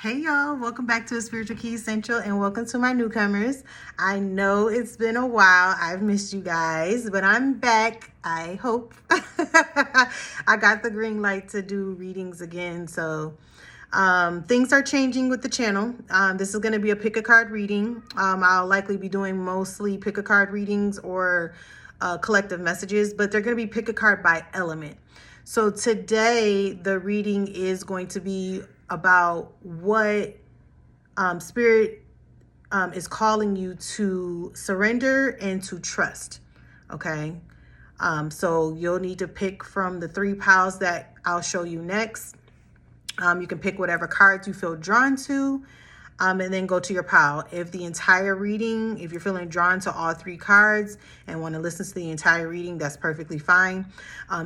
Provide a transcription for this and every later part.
Hey y'all, welcome back to Spiritual Key Central and welcome to my newcomers. I know it's been a while. I've missed you guys, but I'm back. I hope. I got the green light to do readings again. So things are changing with the channel. This is going to be a Pickacard reading. I'll likely be doing mostly Pickacard readings or collective messages, but they're going to be Pickacard by element. So today the reading is going to be about what spirit is calling you to surrender and to trust. Okay. So you'll need to pick from the 3 piles that I'll show you next. You can pick whatever cards you feel drawn to, and then go to your pile. If the entire reading, if you're feeling drawn to all 3 cards and want to listen to the entire reading, that's perfectly fine.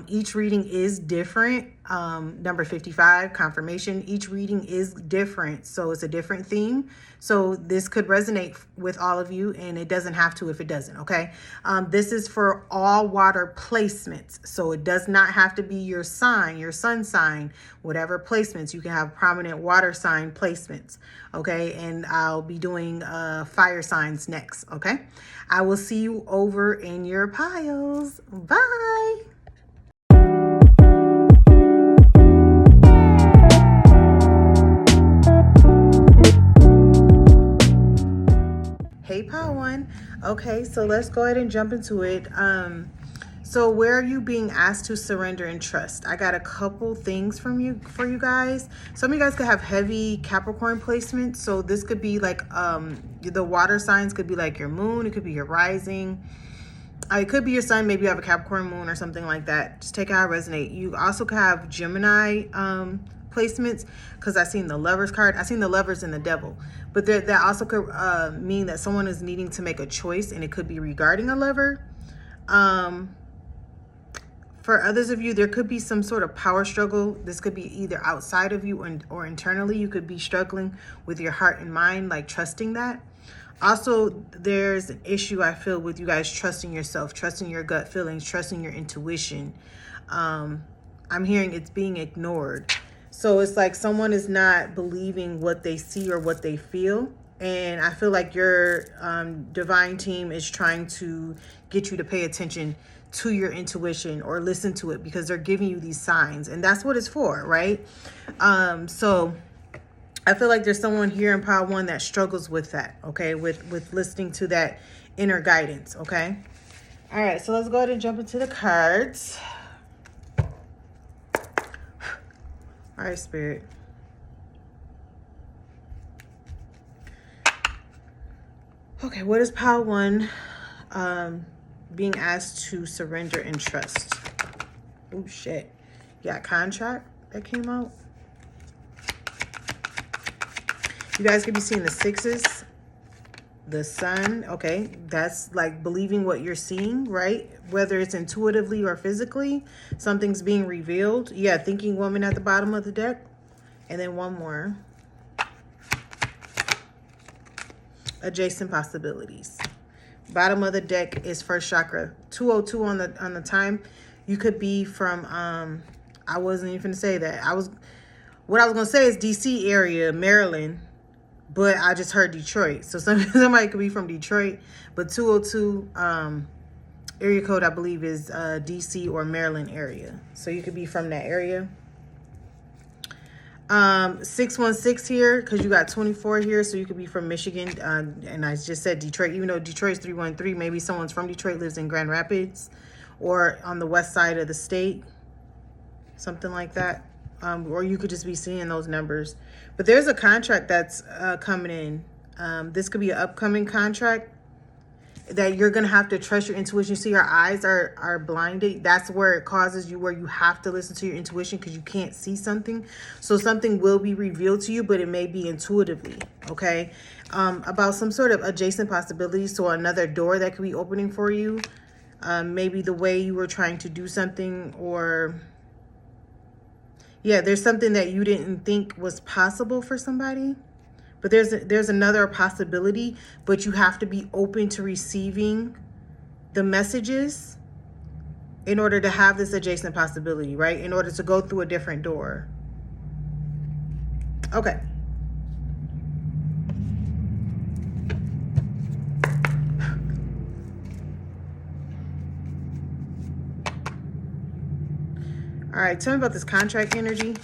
Each reading is different. Number 55, confirmation. Each reading is different, so it's a different theme. So this could resonate with all of you, and it doesn't have to if it doesn't, okay? This is for all water placements, so it does not have to be your sign, your sun sign, whatever placements. You can have prominent water sign placements, okay? And I'll be doing fire signs next, okay? I will see you over in your piles. Bye! Hey, pile 1. Okay, so let's go ahead and jump into it. So where are you being asked to surrender and trust? I got a couple things for you guys. Some of you guys could have heavy Capricorn placement. So this could be like the water signs could be like your moon. It could be your rising. It could be your sun. Maybe you have a Capricorn moon or something like that. Just take it how it resonates. You also could have Gemini placements, because I seen the Lovers card. I seen the Lovers and the Devil, but that also could mean that someone is needing to make a choice, and it could be regarding a lover. For others of you, there could be some sort of power struggle. This could be either outside of you or internally. You could be struggling with your heart and mind, like trusting that. Also, there's an issue I feel with you guys trusting yourself, trusting your gut feelings, trusting your intuition. I'm hearing it's being ignored. So it's like someone is not believing what they see or what they feel. And I feel like your divine team is trying to get you to pay attention to your intuition or listen to it, because they're giving you these signs, and that's what it's for, right? So I feel like there's someone here in pile 1 that struggles with that, okay, with listening to that inner guidance, okay? All right, so let's go ahead and jump into the cards. All right, Spirit. Okay, what is pile 1 being asked to surrender and trust? Oh, shit. You got contract that came out. You guys could be seeing the 6s, the sun. Okay, that's like believing what you're seeing, right? Whether it's intuitively or physically, something's being revealed. Yeah, thinking woman at the bottom of the deck. And then one more. Adjacent possibilities. Bottom of the deck is first chakra. 202 on the time. You could be from I wasn't even gonna say that. What I was gonna say is DC area, Maryland, but I just heard Detroit. So somebody could be from Detroit, but 202 area code, I believe, is DC or Maryland area. So you could be from that area. 616 here, because you got 24 here, so you could be from Michigan. And I just said Detroit, even though Detroit's 313, maybe someone's from Detroit, lives in Grand Rapids or on the west side of the state, something like that. Or you could just be seeing those numbers. But there's a contract that's coming in. This could be an upcoming contract that you're going to have to trust your intuition. See, your eyes are blinded. That's where it causes you, where you have to listen to your intuition because you can't see something. So something will be revealed to you, but it may be intuitively, okay? About some sort of adjacent possibilities. So another door that could be opening for you. Maybe the way you were trying to do something, or yeah, there's something that you didn't think was possible for somebody. But there's another possibility, but you have to be open to receiving the messages in order to have this adjacent possibility, right? In order to go through a different door. Okay. All right, tell me about this contract energy.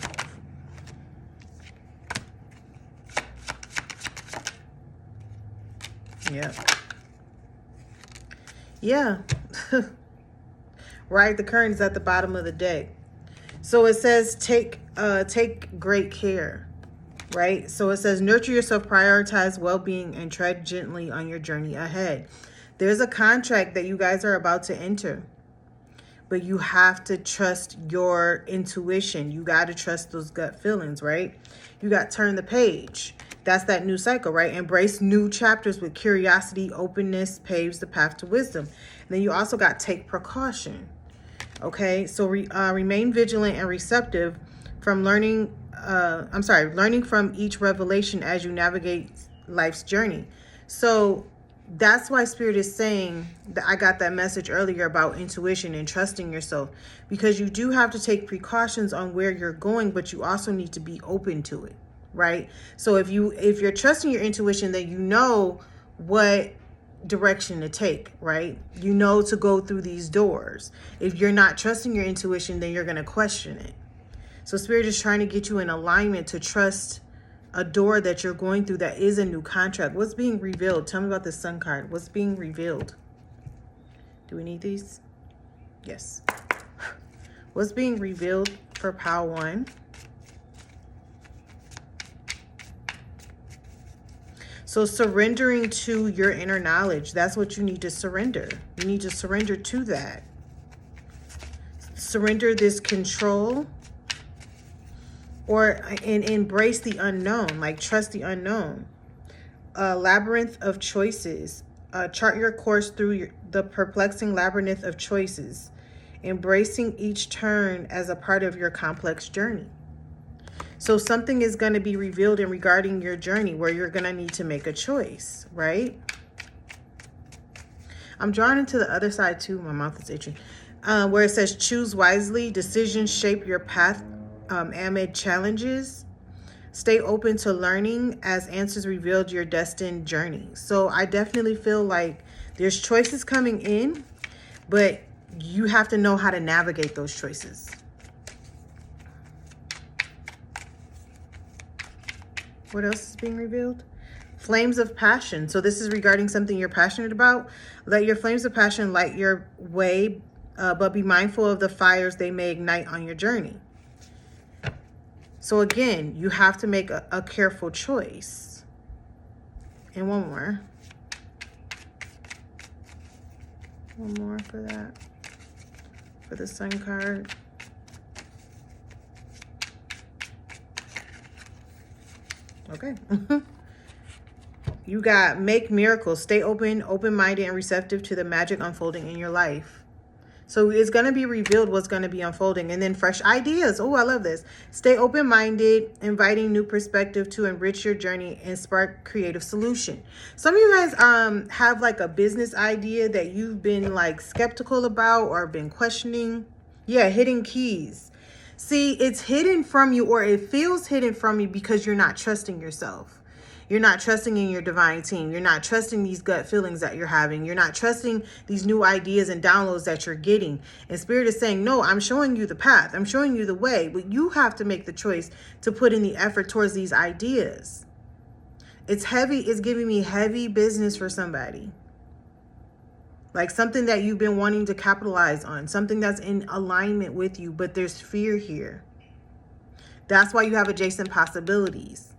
Yeah. Yeah. Right, the current is at the bottom of the deck. So it says take great care, right? So it says nurture yourself, prioritize well-being, and tread gently on your journey ahead. There's a contract that you guys are about to enter, but you have to trust your intuition. You got to trust those gut feelings, right? You got turn the page. That's that new cycle, right? Embrace new chapters with curiosity. Openness paves the path to wisdom. And then you also got take precaution. Okay, so remain vigilant and receptive from learning from each revelation as you navigate life's journey. So that's why Spirit is saying that I got that message earlier about intuition and trusting yourself, because you do have to take precautions on where you're going, but you also need to be open to it, right? So if you're trusting your intuition, then you know what direction to take, right? You know to go through these doors. If you're not trusting your intuition, then you're going to question it. So Spirit is trying to get you in alignment to trust a door that you're going through that is a new contract. What's being revealed? Tell me about the Sun card. What's being revealed? Do we need these? Yes. What's being revealed for pile 1? So surrendering to your inner knowledge, that's what you need to surrender. You need to surrender to that. Surrender this control, and embrace the unknown, like trust the unknown. A labyrinth of choices. Chart your course through the perplexing labyrinth of choices, embracing each turn as a part of your complex journey. So something is going to be revealed in regarding your journey where you're going to need to make a choice, right? I'm drawn into the other side too. My mouth is itching. Where it says choose wisely. Decisions shape your path amid challenges. Stay open to learning as answers revealed your destined journey. So I definitely feel like there's choices coming in, but you have to know how to navigate those choices. What else is being revealed? Flames of passion. So this is regarding something you're passionate about. Let your flames of passion light your way, but be mindful of the fires they may ignite on your journey. So again, you have to make a careful choice. And one more. One more for that. For the Sun card. Okay. You got make miracles. Stay open-minded and receptive to the magic unfolding in your life. So it's going to be revealed what's going to be unfolding. And then fresh ideas. Oh, I love this. Stay open-minded, inviting new perspective to enrich your journey and spark creative solution. Some of you guys have like a business idea that you've been like skeptical about or been questioning. Yeah, hidden keys. See, it's hidden from you, or it feels hidden from you because you're not trusting yourself. You're not trusting in your divine team. You're not trusting these gut feelings that you're having. You're not trusting these new ideas and downloads that you're getting. And Spirit is saying, no, I'm showing you the path. I'm showing you the way. But you have to make the choice to put in the effort towards these ideas. It's heavy. It's giving me heavy business for somebody. Like something that you've been wanting to capitalize on. Something that's in alignment with you. But there's fear here. That's why you have adjacent possibilities.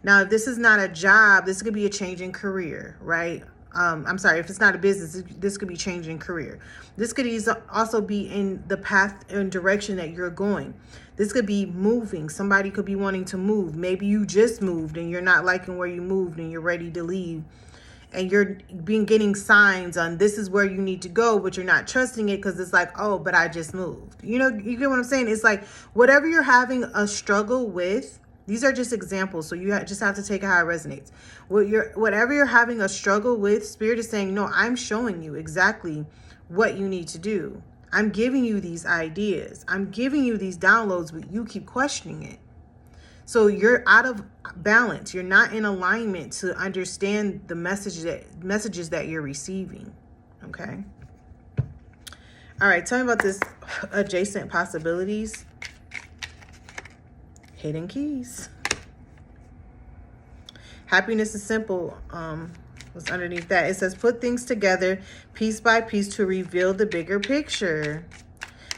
Now, if this is not a job, this could be a change in career, right? I'm sorry, if it's not a business, this could be change in career. This could also be in the path and direction that you're going. This could be moving. Somebody could be wanting to move. Maybe you just moved and you're not liking where you moved and you're ready to leave. And you're getting signs on this is where you need to go, but you're not trusting it because it's like, oh, but I just moved. You know, you get what I'm saying? It's like whatever you're having a struggle with, these are just examples, so you just have to take it how it resonates. Whatever you're having a struggle with, Spirit is saying, no, I'm showing you exactly what you need to do. I'm giving you these ideas. I'm giving you these downloads, but you keep questioning it. So you're out of balance. You're not in alignment to understand the messages that you're receiving. Okay. All right. Tell me about this adjacent possibilities. Hidden keys. Happiness is simple. What's underneath that? It says, put things together piece by piece to reveal the bigger picture.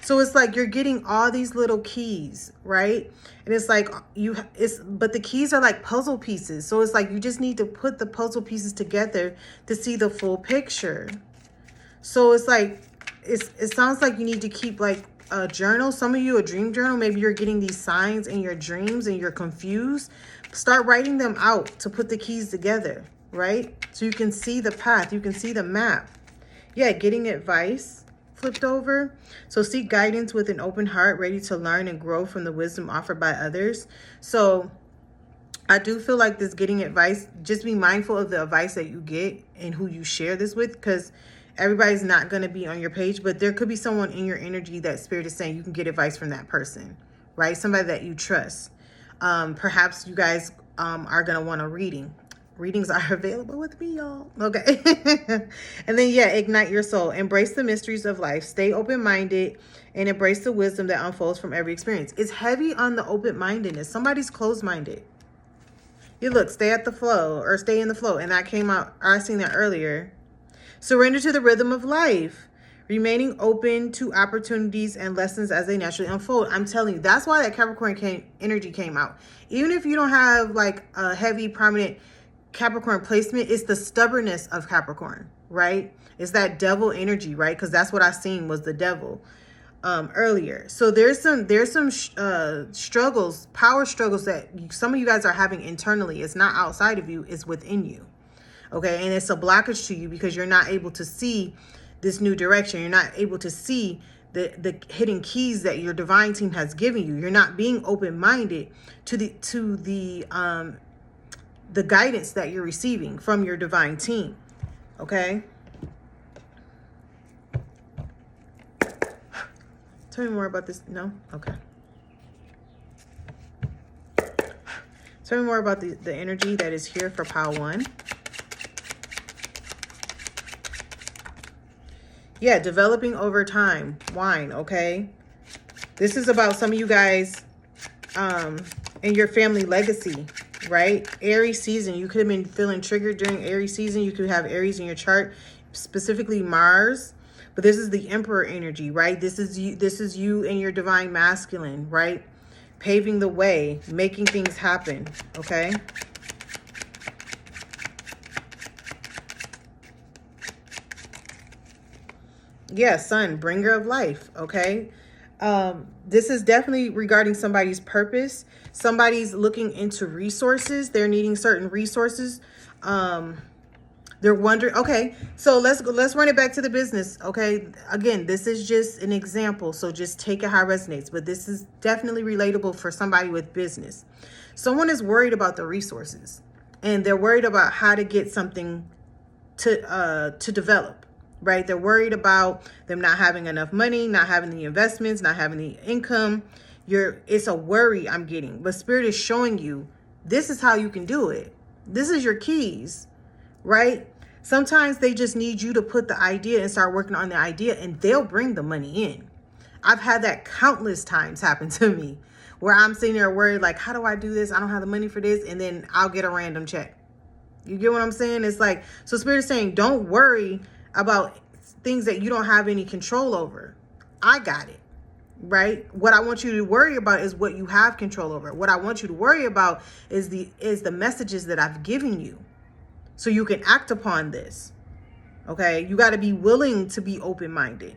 So it's like you're getting all these little keys, right? And it's like but the keys are like puzzle pieces. So it's like you just need to put the puzzle pieces together to see the full picture. So it's like, it sounds like you need to keep like a journal. Some of you, a dream journal. Maybe you're getting these signs in your dreams and you're confused. Start writing them out to put the keys together, right? So you can see the path. You can see the map. Yeah, getting advice flipped over. So seek guidance with an open heart, ready to learn and grow from the wisdom offered by others. So I do feel like this getting advice, just be mindful of the advice that you get and who you share this with, because everybody's not going to be on your page, but there could be someone in your energy that Spirit is saying you can get advice from that person, right? Somebody that you trust. Perhaps you guys are going to want a reading. Readings are available with me, y'all. Okay. And then, yeah, ignite your soul. Embrace the mysteries of life. Stay open-minded and embrace the wisdom that unfolds from every experience. It's heavy on the open-mindedness. Somebody's closed-minded. You look, stay at the flow or stay in the flow. And that came out, I seen that earlier. Surrender to the rhythm of life. Remaining open to opportunities and lessons as they naturally unfold. I'm telling you, that's why that Capricorn energy came out. Even if you don't have like a heavy, prominent Capricorn placement, it's the stubbornness of Capricorn, right? It's that devil energy, right? Because that's what I seen was the devil earlier. So there's some struggles, power struggles that some of you guys are having internally. It's not outside of you, it's within you. Okay, and it's a blockage to you because you're not able to see this new direction. You're not able to see the hidden keys that your divine team has given you. You're not being open-minded to the guidance that you're receiving from your divine team. Okay. Tell me more about this. No? Okay. Tell me more about the energy that is here for pile 1. Yeah, developing over time. Wine, okay? This is about some of you guys and your family legacy, right? Aries season. You could have been feeling triggered during Aries season. You could have Aries in your chart, specifically Mars. But this is the Emperor energy, right? This is you and your divine masculine, right? Paving the way, making things happen, okay? Yeah, Sun, bringer of life, okay? This is definitely regarding somebody's purpose. Somebody's looking into resources. They're needing certain resources. They're wondering, okay, so let's run it back to the business, okay? Again, this is just an example, so just take it how it resonates, but this is definitely relatable for somebody with business. Someone is worried about the resources, and they're worried about how to get something to develop, right? They're worried about them not having enough money, not having the investments, not having the income. It's a worry I'm getting, but Spirit is showing you this is how you can do it. This is your keys, right? Sometimes they just need you to put the idea and start working on the idea, and they'll bring the money in. I've had that countless times happen to me where I'm sitting there worried, like, how do I do this? I don't have the money for this. And then I'll get a random check. You get what I'm saying? It's like, so Spirit is saying, don't worry about things that you don't have any control over. I got it, right? What I want you to worry about is what you have control over. What I want you to worry about is the messages that I've given you, so you can act upon this. Okay, you got to be willing to be open-minded.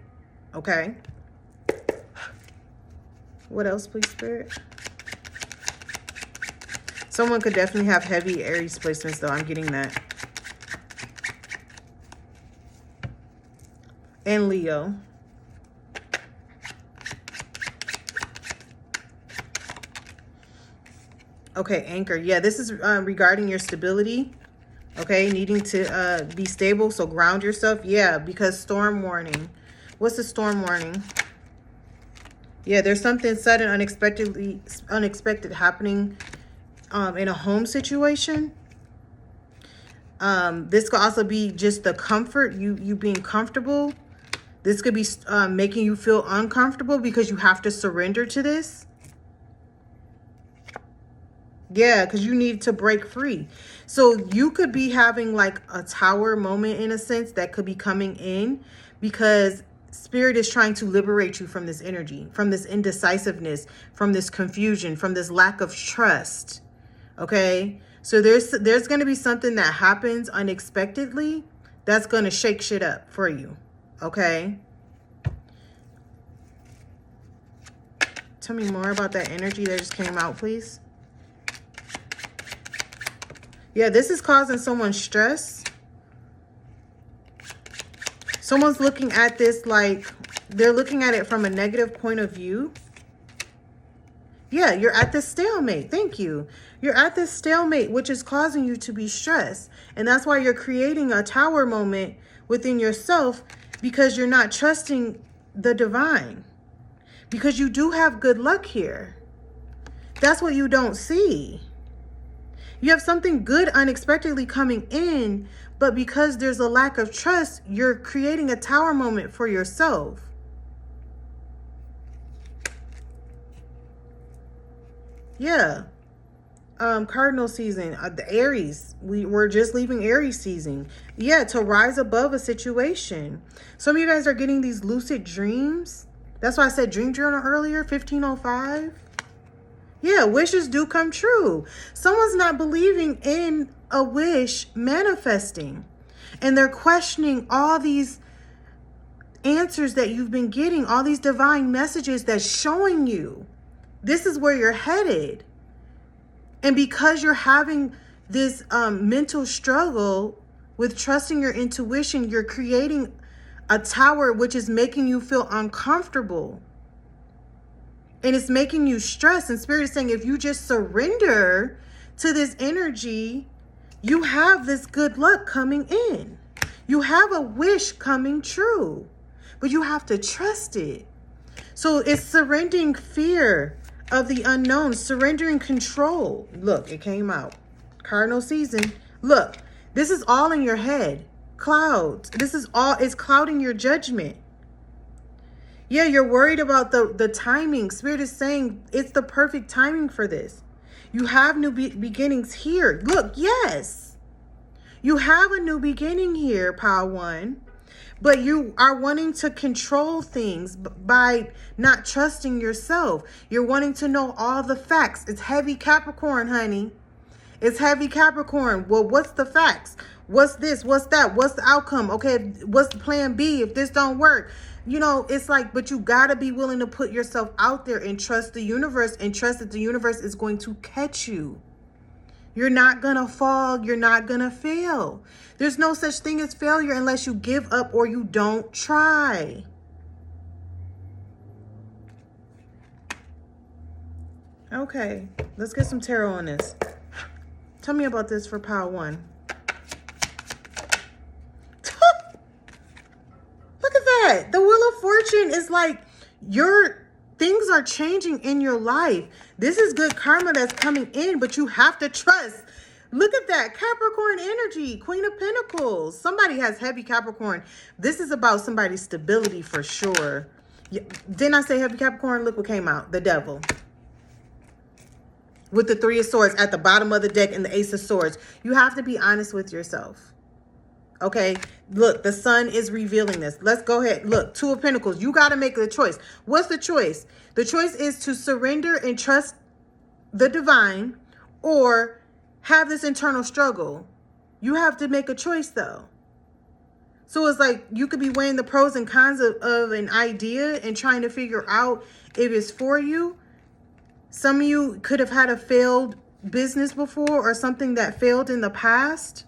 Okay, what else, please, Spirit? Someone could definitely have heavy Aries placements, though. I'm getting that. And Leo. Okay, anchor. Yeah, this is regarding your stability. Okay, needing to be stable, so ground yourself. Yeah, because storm warning. What's the storm warning? Yeah, there's something sudden, unexpected happening in a home situation. This could also be just the comfort, you being comfortable. This could be making you feel uncomfortable because you have to surrender to this. Yeah, because you need to break free. So you could be having like a tower moment in a sense that could be coming in because spirit is trying to liberate you from this energy, from this indecisiveness, from this confusion, from this lack of trust. Okay? So there's going to be something that happens unexpectedly that's going to shake shit up for you. Okay? Tell me more about that energy that just came out, please. Yeah, this is causing someone stress. Someone's looking at this like they're looking at it from a negative point of view. Yeah, you're at this stalemate. Thank you. You're at this stalemate, which is causing you to be stressed. And that's why you're creating a tower moment within yourself, because you're not trusting the divine. Because you do have good luck here. That's what you don't see. You have something good unexpectedly coming in, but because there's a lack of trust, you're creating a tower moment for yourself. Yeah. Cardinal season, the Aries. We're just leaving Aries season. Yeah, to rise above a situation. Some of you guys are getting these lucid dreams. That's why I said dream journal earlier, 1505. Yeah, wishes do come true. Someone's not believing in a wish manifesting. And they're questioning all these answers that you've been getting, all these divine messages that's showing you this is where you're headed. And because you're having this mental struggle with trusting your intuition, you're creating a tower which is making you feel uncomfortable. And it's making you stress. And Spirit is saying, if you just surrender to this energy, you have this good luck coming in. You have a wish coming true. But you have to trust it. So it's surrendering fear of the unknown, surrendering control. Look, it came out. Cardinal season. Look, this is all in your head. Clouds. This is all, it's clouding your judgment. Yeah, you're worried about the timing. Spirit is saying it's the perfect timing for this. You have new beginnings here. Look, yes. You have a new beginning here, Power One. But you are wanting to control things by not trusting yourself. You're wanting to know all the facts. It's heavy Capricorn, honey. It's heavy Capricorn. Well, what's the facts? What's this? What's that? What's the outcome? Okay, what's the plan B if this don't work? You know, it's like, but you got to be willing to put yourself out there and trust the universe and trust that the universe is going to catch you. You're not going to fall. You're not going to fail. There's no such thing as failure unless you give up or you don't try. Okay, let's get some tarot on this. Tell me about this for Power One. Look at that. The Wheel of Fortune is like your things are changing in your life. This is good karma that's coming in, but you have to trust. Look at that. Capricorn energy. Queen of Pentacles. Somebody has heavy Capricorn. This is about somebody's stability for sure. Didn't I say heavy Capricorn? Look what came out. The Devil. With the Three of Swords at the bottom of the deck and the Ace of Swords. You have to be honest with yourself. Okay, look, the Sun is revealing this. Let's go ahead. Look, Two of Pentacles. You got to make the choice. What's the choice? The choice is to surrender and trust the divine or have this internal struggle. You have to make a choice, though. So it's like you could be weighing the pros and cons of an idea and trying to figure out if it's for you. Some of you could have had a failed business before or something that failed in the past.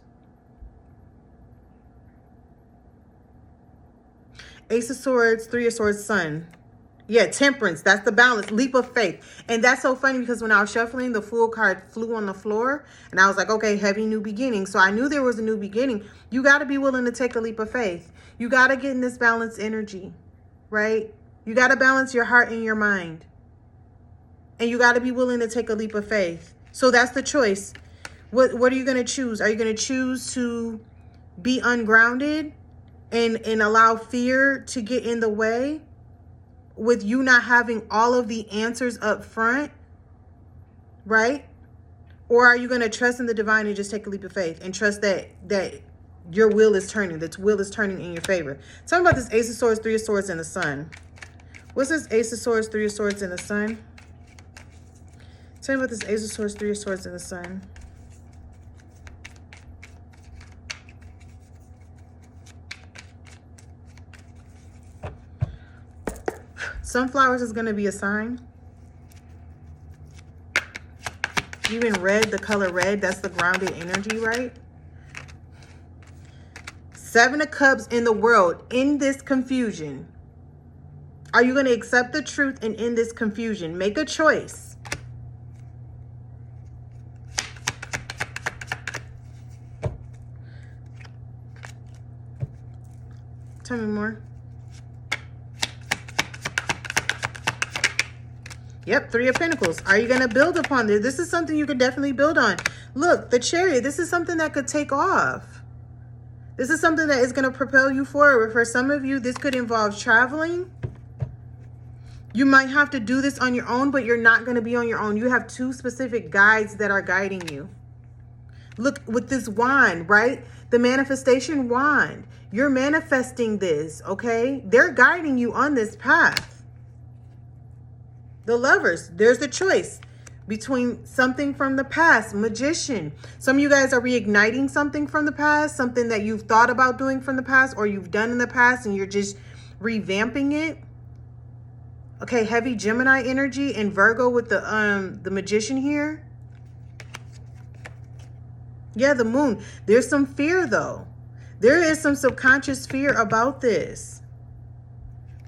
Ace of Swords, Three of Swords, Sun. Yeah, Temperance. That's the balance. Leap of faith. And that's so funny because when I was shuffling, the Fool card flew on the floor. And I was like, okay, heavy new beginning. So I knew there was a new beginning. You got to be willing to take a leap of faith. You got to get in this balanced energy, right? You got to balance your heart and your mind. And you got to be willing to take a leap of faith. So that's the choice. What are you going to choose? Are you going to choose to be ungrounded and allow fear to get in the way with you not having all of the answers up front, right? Or are you going to trust in the divine and just take a leap of faith and trust that your wheel is turning, that wheel is turning in your favor? Tell me about this Ace of Swords, Three of Swords, and the Sun. What's this Ace of Swords, Three of Swords, and the Sun? Tell me about this Ace of Swords, Three of Swords, and the Sun. Sunflowers is going to be a sign. Even red, the color red, that's the grounded energy, right? Seven of Cups in the world, in this confusion. Are you going to accept the truth and end this confusion? Make a choice. Tell me more. Yep, Three of Pentacles. Are you going to build upon this? This is something you could definitely build on. Look, the Chariot. This is something that could take off. This is something that is going to propel you forward. For some of you, this could involve traveling. You might have to do this on your own, but you're not going to be on your own. You have two specific guides that are guiding you. Look, with this wand, right? The manifestation wand. You're manifesting this, okay? They're guiding you on this path. The Lovers, there's the choice between something from the past. Magician. Some of you guys are reigniting something from the past, something that you've thought about doing from the past or you've done in the past and you're just revamping it. Okay, heavy Gemini energy and Virgo with the Magician here. Yeah, the Moon. There's some fear though. There is some subconscious fear about this.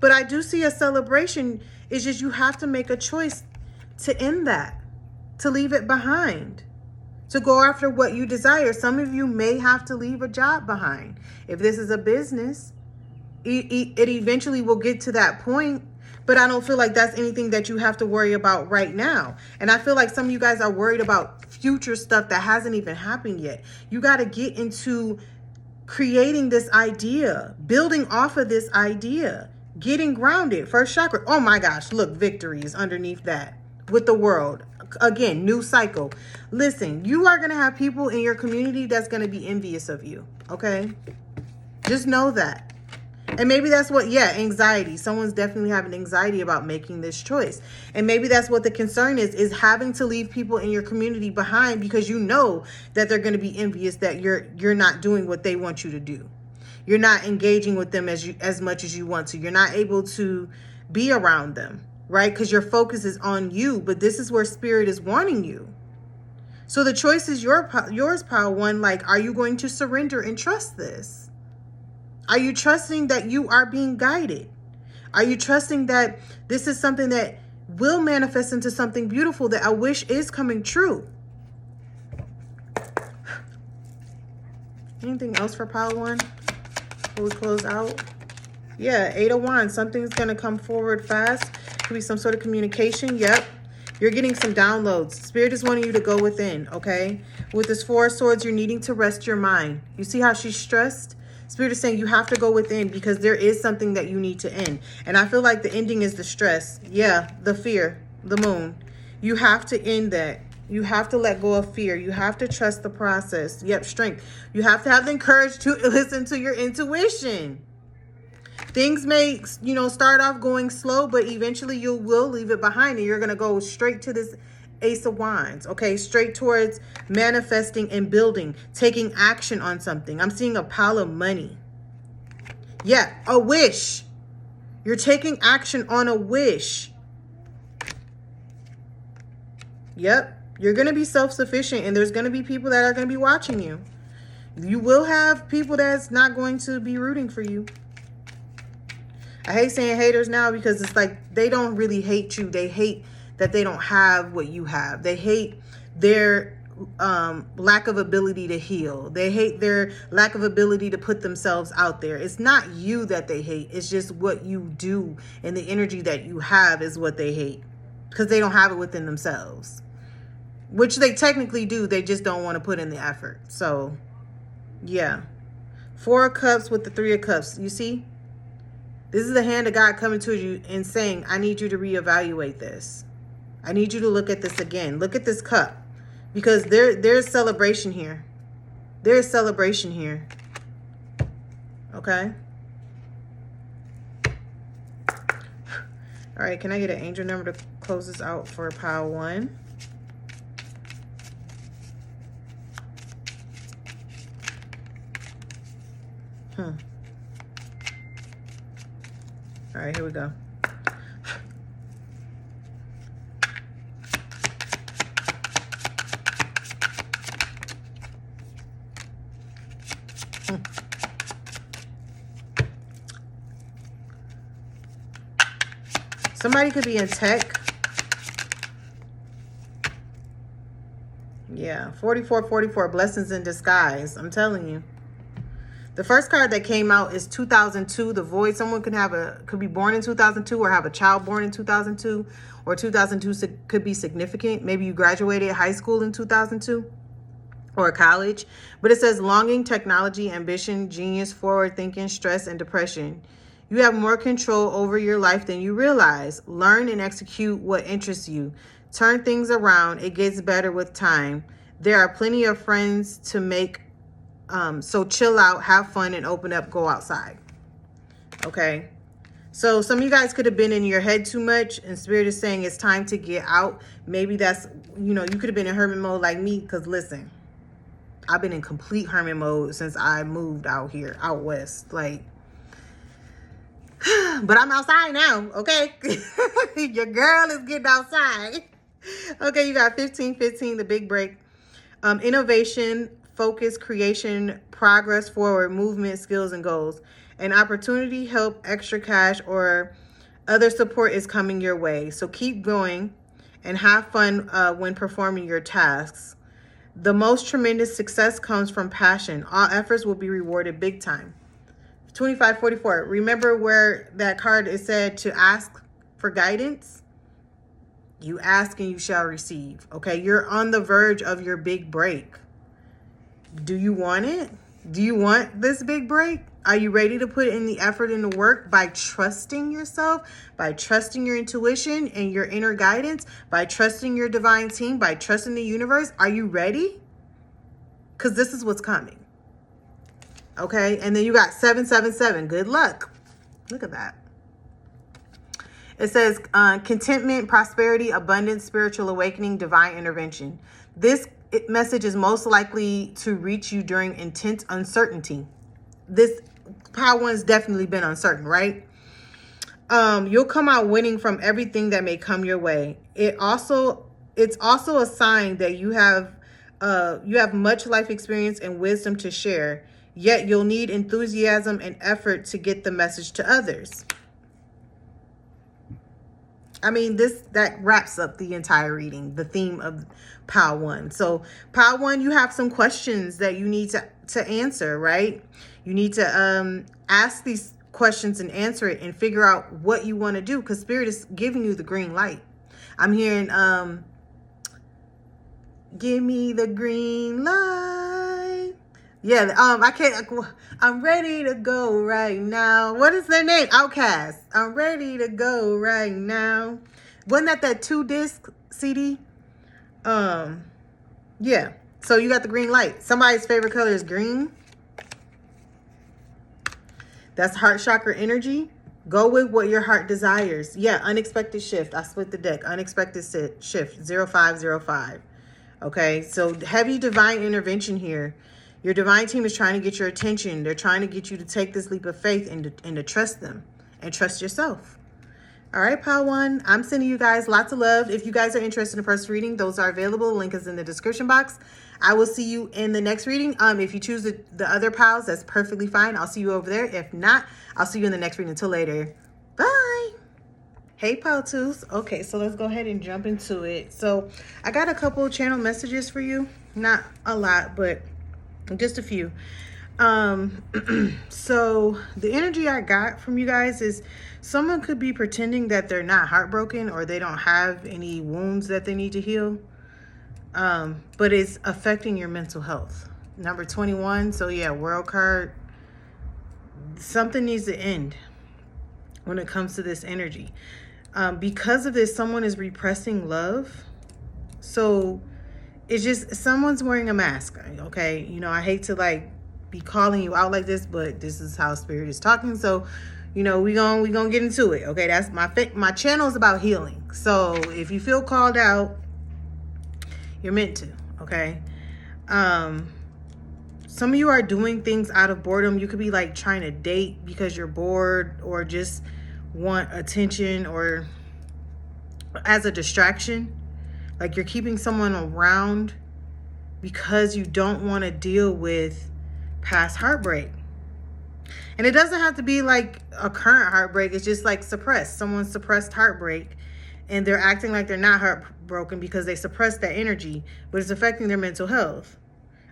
But I do see a celebration. It's just you have to make a choice to end that, to leave it behind, to go after what you desire. Some of you may have to leave a job behind. If this is a business, it eventually will get to that point. But I don't feel like that's anything that you have to worry about right now. And I feel like some of you guys are worried about future stuff that hasn't even happened yet. You got to get into creating this idea, building off of this idea. Getting grounded. First chakra. Oh my gosh. Look, victory is underneath that. With the World. Again, new cycle. Listen, you are going to have people in your community that's going to be envious of you. Okay? Just know that. And maybe that's what, yeah, anxiety. Someone's definitely having anxiety about making this choice. And maybe that's what the concern is having to leave people in your community behind because you know that they're going to be envious that you're not doing what they want you to do. You're not engaging with them as much as you want to. You're not able to be around them, right? Because your focus is on you, but this is where Spirit is wanting you. So the choice is yours, Pile One. Like, are you going to surrender and trust this? Are you trusting that you are being guided? Are you trusting that this is something that will manifest into something beautiful that I wish is coming true? Anything else for Pile One? We close out. Yeah, Eight of Wands. Something's going to come forward fast. Could be some sort of communication. Yep. You're getting some downloads. Spirit is wanting you to go within, okay? With this Four of Swords, you're needing to rest your mind. You see how she's stressed? Spirit is saying you have to go within because there is something that you need to end. And I feel like the ending is the stress. Yeah, the fear, the Moon. You have to end that. You have to let go of fear. You have to trust the process. Yep, strength. You have to have the courage to listen to your intuition. Things may, start off going slow, but eventually you will leave it behind and you're going to go straight to this Ace of Wands, okay? Straight towards manifesting and building, taking action on something. I'm seeing a pile of money. Yeah, a wish. You're taking action on a wish. Yep. You're going to be self-sufficient and there's going to be people that are going to be watching you. You will have people that's not going to be rooting for you. I hate saying haters now because it's like they don't really hate you. They hate that they don't have what you have. They hate their lack of ability to heal. They hate their lack of ability to put themselves out there. It's not you that they hate. It's just what you do and the energy that you have is what they hate because they don't have it within themselves. Which they technically do. They just don't want to put in the effort. So, yeah. Four of Cups with the Three of Cups. You see? This is the hand of God coming to you and saying, I need you to reevaluate this. I need you to look at this again. Look at this cup. because there's celebration here. There's celebration here. Okay. All right, can I get an angel number to close this out for pile 1? All right, here we go. Somebody could be in tech. Yeah, 4444, blessings in disguise. I'm telling you. The first card that came out is 2002, the void. Someone could be born in 2002 or have a child born in 2002, or 2002 could be significant. Maybe you graduated high school in 2002 or college. But it says longing, technology, ambition, genius, forward thinking, stress, and depression. You have more control over your life than you realize. Learn and execute what interests you. Turn things around. It gets better with time. There are plenty of friends to make. So chill out, have fun, and open up, go outside. Okay. So some of you guys could have been in your head too much, and Spirit is saying it's time to get out. Maybe that's, you could have been in hermit mode like me, because listen, I've been in complete hermit mode since I moved out here, out west. Like, but I'm outside now, okay? Your girl is getting outside. Okay, you got 1515, the big break. Innovation, focus, creation, progress, forward, movement, skills, and goals. An opportunity, help, extra cash, or other support is coming your way. So keep going and have fun when performing your tasks. The most tremendous success comes from passion. All efforts will be rewarded big time. 2544. Remember where that card is said to ask for guidance? You ask and you shall receive. Okay, you're on the verge of your big break. Do you want it? Do you want this big break? Are you ready to put in the effort and the work by trusting yourself, by trusting your intuition and your inner guidance, by trusting your divine team, by trusting the universe? Are you ready? Because this is what's coming. Okay, and then you got 777. Good luck. Look at that. It says contentment, prosperity, abundance, spiritual awakening, divine intervention. This message is most likely to reach you during intense uncertainty. This pile 1's definitely been uncertain, right? You'll come out winning from everything that may come your way. It's also a sign that you have much life experience and wisdom to share. Yet you'll need enthusiasm and effort to get the message to others. I mean, that wraps up the entire reading, the theme of pile 1. So pile 1, you have some questions that you need to answer, right? You need to ask these questions and answer it and figure out what you want to do, because Spirit is giving you the green light. I'm hearing, give me the green light. Yeah, I'm ready to go right now. What is their name? Outkast. I'm ready to go right now. Wasn't that 2-disc CD? Yeah. So you got the green light. Somebody's favorite color is green. That's heart chakra energy. Go with what your heart desires. Yeah, unexpected shift. I split the deck. Unexpected shift. 0505. Okay, so heavy divine intervention here. Your divine team is trying to get your attention. They're trying to get you to take this leap of faith and to trust them and trust yourself. All right, pile 1, I'm sending you guys lots of love. If you guys are interested in a first reading, those are available. Link is in the description box. I will see you in the next reading. If you choose the other piles, that's perfectly fine. I'll see you over there. If not, I'll see you in the next reading. Until later. Bye. Hey, pile 2s. Okay, so let's go ahead and jump into it. So I got a couple channel messages for you. Not a lot, but just a few. So the energy I got from you guys is someone could be pretending that they're not heartbroken or they don't have any wounds that they need to heal. But it's affecting your mental health. Number 21. So yeah, world card. Something needs to end when it comes to this energy. Because of this, someone is repressing love. So it's just someone's wearing a mask, okay? You know, I hate to like be calling you out like this, but this is how spirit is talking. So, you know, we gonna get into it, okay? That's my channel is about healing. So if you feel called out, you're meant to, okay? Some of you are doing things out of boredom. You could be like trying to date because you're bored, or just want attention, or as a distraction. Like you're keeping someone around because you don't want to deal with past heartbreak. And it doesn't have to be like a current heartbreak. It's just like suppressed. Someone suppressed heartbreak and they're acting like they're not heartbroken because they suppressed that energy, but it's affecting their mental health.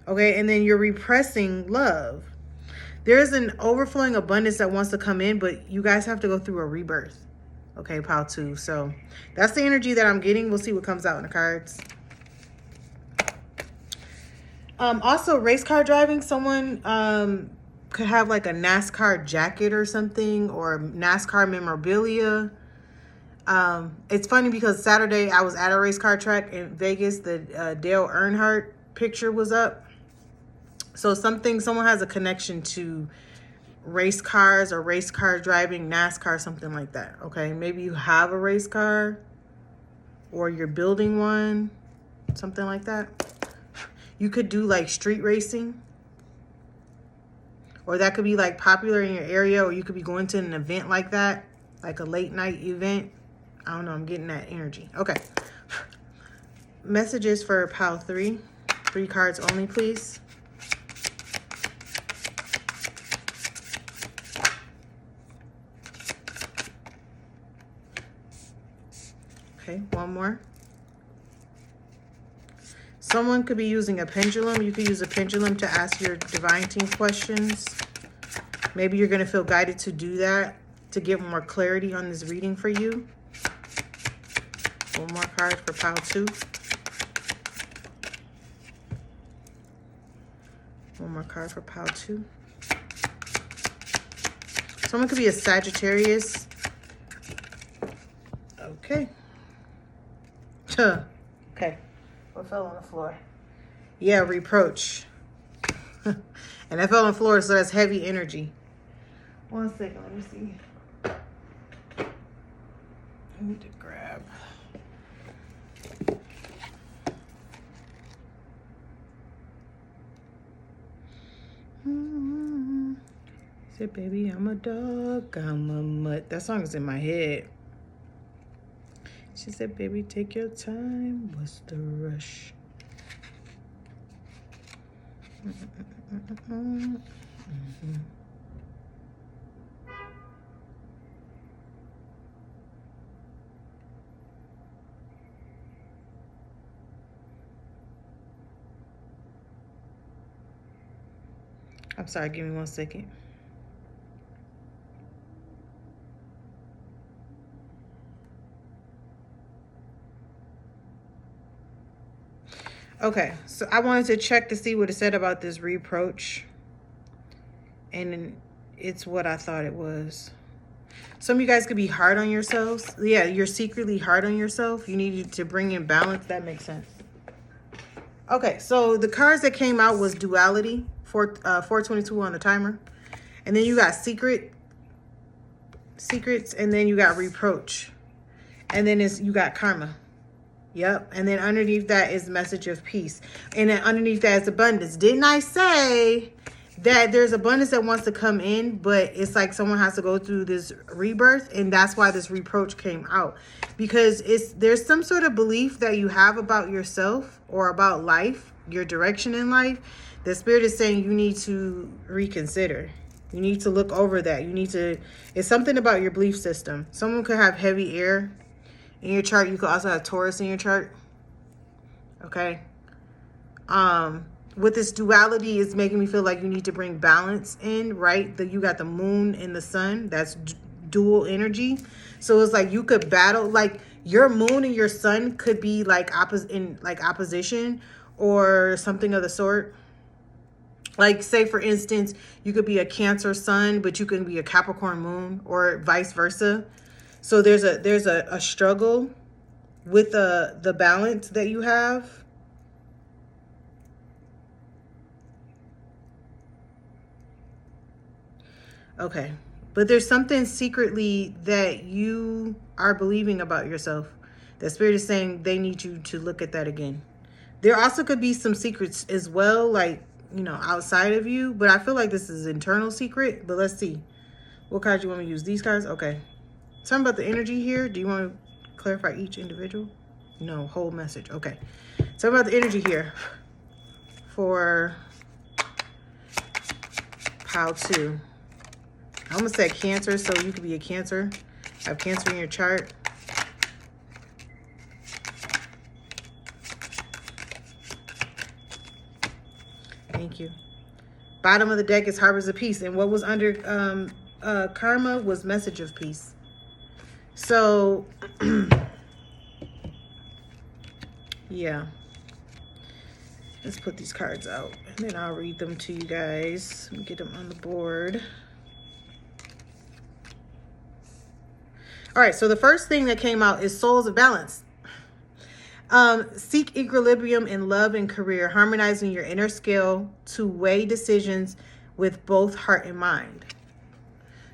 Okay, and then you're repressing love. There's an overflowing abundance that wants to come in, but you guys have to go through a rebirth. Okay, pile 2. So that's the energy that I'm getting. We'll see what comes out in the cards. Also, race car driving. Someone could have like a NASCAR jacket or something, or NASCAR memorabilia. It's funny because Saturday I was at a race car track in Vegas. The Dale Earnhardt picture was up. So someone has a connection to race cars or race car driving, NASCAR, something like that. Okay, maybe you have a race car or you're building one, something like that. You could do like street racing, or that could be like popular in your area, or you could be going to an event like that, like a late night event. I don't know, I'm getting that energy. Okay. Messages for pile 3. 3 cards only, please. Okay, one more. Someone could be using a pendulum. You could use a pendulum to ask your divine team questions. Maybe you're going to feel guided to do that to get more clarity on this reading for you. One more card for pile 2. One more card for pile 2. Someone could be a Sagittarius. Okay. Okay. What fell on the floor? Yeah, reproach. And that fell on the floor, so that's heavy energy. One second, let me see. I need to grab. Said, baby, I'm a dog, I'm a mutt. That song is in my head. She said, baby, take your time. What's the rush? I'm sorry, give me 1 second. Okay, so I wanted to check to see what it said about this reproach. And it's what I thought it was. Some of you guys could be hard on yourselves. Yeah, you're secretly hard on yourself. You need to bring in balance. That makes sense. Okay, so the cards that came out was duality, 422 on the timer. And then you got secrets, and then you got reproach. And then you got karma. Yep. And then underneath that is message of peace. And then underneath that is abundance. Didn't I say that there's abundance that wants to come in, but it's like someone has to go through this rebirth, and that's why this reproach came out. Because there's some sort of belief that you have about yourself or about life, your direction in life. The spirit is saying you need to reconsider. You need to look over that. It's something about your belief system. Someone could have heavy air in your chart. You could also have Taurus in your chart. Okay. With this duality, it's making me feel like you need to bring balance in, right? You got the moon and the sun. That's dual energy. So it's like you could battle, like your moon and your sun could be like opposition or something of the sort. Like, say for instance, you could be a Cancer sun, but you can be a Capricorn moon, or vice versa. So there's a struggle with the balance that you have. Okay. But there's something secretly that you are believing about yourself. The Spirit is saying they need you to look at that again. There also could be some secrets as well, like, you know, outside of you. But I feel like this is internal secret. But let's see. What cards you want me to use? These cards? Okay. Tell me about the energy here. Do you want to clarify each individual? No, whole message. Okay. Tell me about the energy here for pile 2. I almost said Cancer, so you could be a Cancer. Have Cancer in your chart. Thank you. Bottom of the deck is Harbors of Peace. And what was under Karma was Message of Peace. So, yeah. Let's put these cards out. And then I'll read them to you guys. Let me get them on the board. All right, so the first thing that came out is Souls of Balance. Seek equilibrium in love and career, harmonizing your inner scale to weigh decisions with both heart and mind.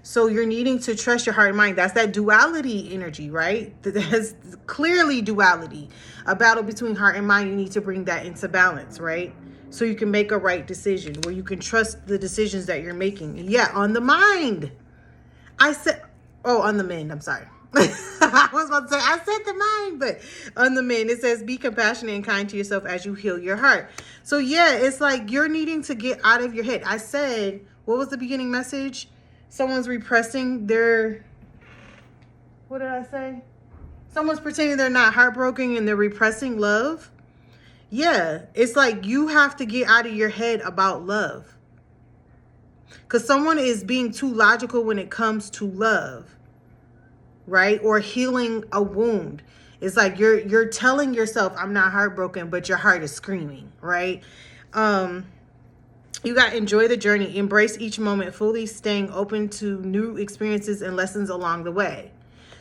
So you're needing to trust your heart and mind. That's that duality energy, right? That's clearly duality. A battle between heart and mind. You need to bring that into balance, right? So you can make a right decision where you can trust the decisions that you're making. Yeah, on the mind. I said, oh, on the men. I'm sorry. I was about to say, I said the mind, but on the men, it says, be compassionate and kind to yourself as you heal your heart. So yeah, it's like you're needing to get out of your head. I said, what was the beginning message? Someone's repressing their, what did I say? Someone's pretending they're not heartbroken and they're repressing love. Yeah, it's like you have to get out of your head about love. Because someone is being too logical when it comes to love, right? Or healing a wound. It's like you're telling yourself, I'm not heartbroken, but your heart is screaming, right? You got to enjoy the journey, embrace each moment, fully staying open to new experiences and lessons along the way.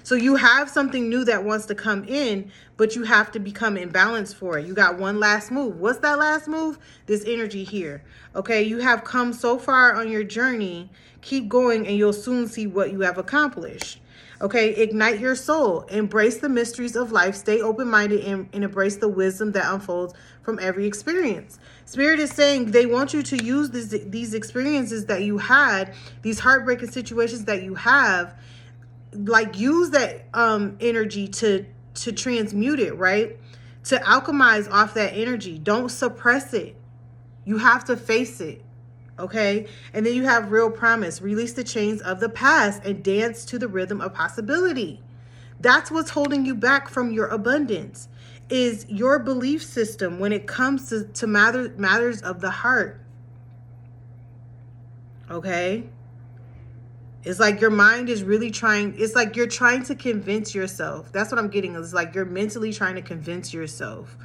So you have something new that wants to come in, but you have to become in balance for it. You got one last move. What's that last move? This energy here. Okay, you have come so far on your journey. Keep going and you'll soon see what you have accomplished. Okay, ignite your soul. Embrace the mysteries of life. Stay open-minded and embrace the wisdom that unfolds from every experience. Spirit is saying they want you to use these experiences that you had, these heartbreaking situations that you have, like use that energy to transmute it, right? To alchemize off that energy. Don't suppress it. You have to face it. Okay. And then you have real promise. Release the chains of the past and dance to the rhythm of possibility. That's what's holding you back from your abundance, is your belief system when it comes to matters of the heart. Okay. It's like your mind is really trying. It's like you're trying to convince yourself. That's what I'm getting. It's like you're mentally trying to convince yourself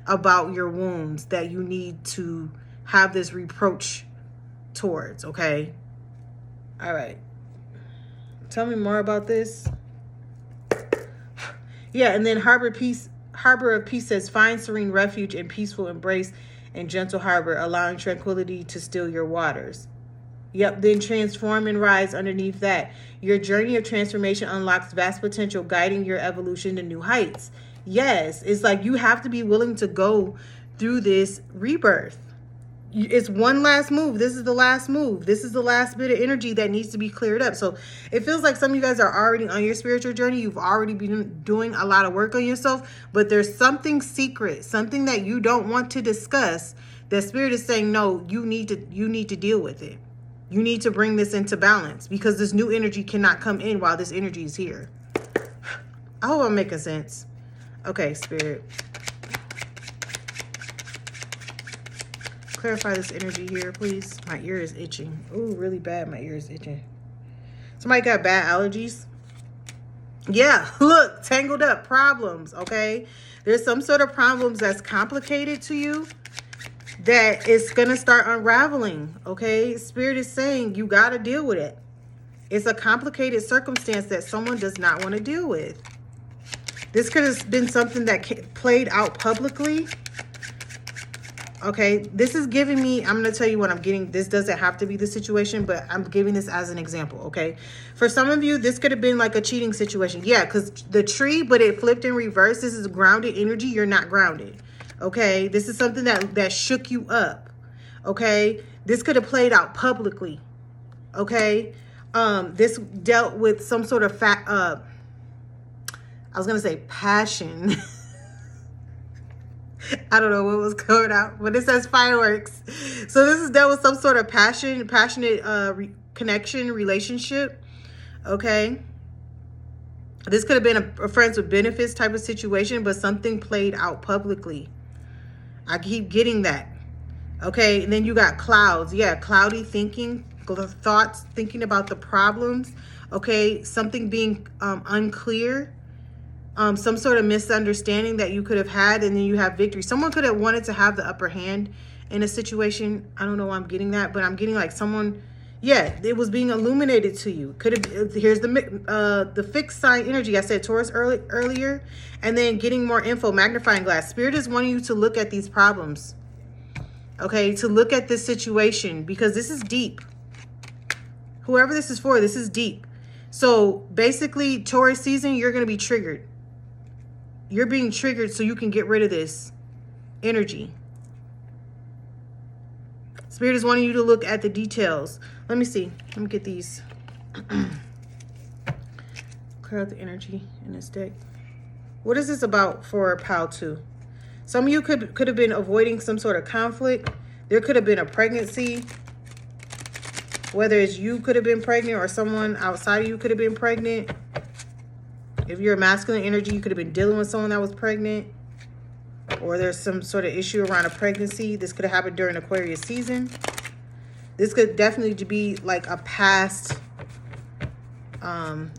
about your wounds that you need to have this reproach towards. Okay. All right. Tell me more about this. Yeah. And then Harbor of Peace says, find serene refuge and peaceful embrace and gentle harbor, allowing tranquility to still your waters. Yep, then transform and rise underneath that. Your journey of transformation unlocks vast potential, guiding your evolution to new heights. Yes, it's like you have to be willing to go through this rebirth. It's one last move. This is the last move. This is the last bit of energy that needs to be cleared up. So it feels like some of you guys are already on your spiritual journey. You've already been doing a lot of work on yourself, but there's something secret, something that you don't want to discuss, that Spirit is saying, no, you need to deal with it. You need to bring this into balance because this new energy cannot come in while this energy is here. I hope I'm making sense. Okay, Spirit. Clarify this energy here, please. My ear is itching. Oh, really bad. My ear is itching. Somebody got bad allergies? Yeah, look, tangled up problems, okay? There's some sort of problems that's complicated to you that it's going to start unraveling, okay? Spirit is saying you got to deal with it. It's a complicated circumstance that someone does not want to deal with. This could have been something that played out publicly. Okay, this is giving me, I'm going to tell you what I'm getting. This doesn't have to be the situation, but I'm giving this as an example, okay? For some of you, this could have been like a cheating situation. Yeah, because the tree, but it flipped in reverse. This is grounded energy. You're not grounded, okay? This is something that shook you up, okay? This could have played out publicly, okay? This dealt with some sort of I was going to say passion. I don't know what was coming out, but it says fireworks. So this is dealt with some sort of passionate connection, relationship. Okay. This could have been a friends with benefits type of situation, but something played out publicly. I keep getting that. Okay. And then you got clouds. Yeah. Cloudy thinking, thoughts, thinking about the problems. Okay. Something being unclear. Some sort of misunderstanding that you could have had, and then you have victory. Someone could have wanted to have the upper hand in a situation. I don't know why I'm getting that, but I'm getting like someone, yeah, it was being illuminated to you. Could have, here's the fixed sign energy. I said Taurus earlier, and then getting more info, magnifying glass. Spirit is wanting you to look at these problems, okay, to look at this situation, because this is deep. Whoever this is for, this is deep. So basically, Taurus season, you're going to be triggered. You're being triggered so you can get rid of this energy. Spirit is wanting you to look at the details. Let me see. Let me get these. Clear out the energy in this deck. What is this about for Pile 2? Some of you could have been avoiding some sort of conflict. There could have been a pregnancy. Whether it's you could have been pregnant or someone outside of you could have been pregnant. If you're a masculine energy, you could have been dealing with someone that was pregnant. Or there's some sort of issue around a pregnancy. This could have happened during Aquarius season. This could definitely be like a past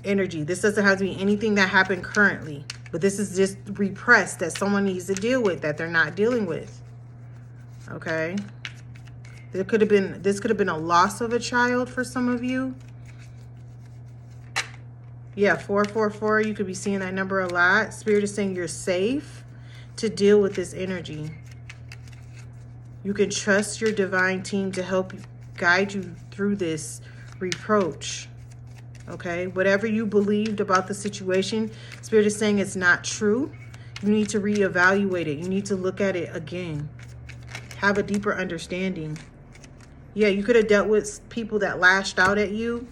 energy. This doesn't have to be anything that happened currently. But this is just repressed that someone needs to deal with, that they're not dealing with. Okay. This could have been a loss of a child for some of you. Yeah, 444, you could be seeing that number a lot. Spirit is saying you're safe to deal with this energy. You can trust your divine team to help guide you through this reproach. Okay, whatever you believed about the situation, Spirit is saying it's not true. You need to reevaluate it. You need to look at it again. Have a deeper understanding. Yeah, you could have dealt with people that lashed out at you,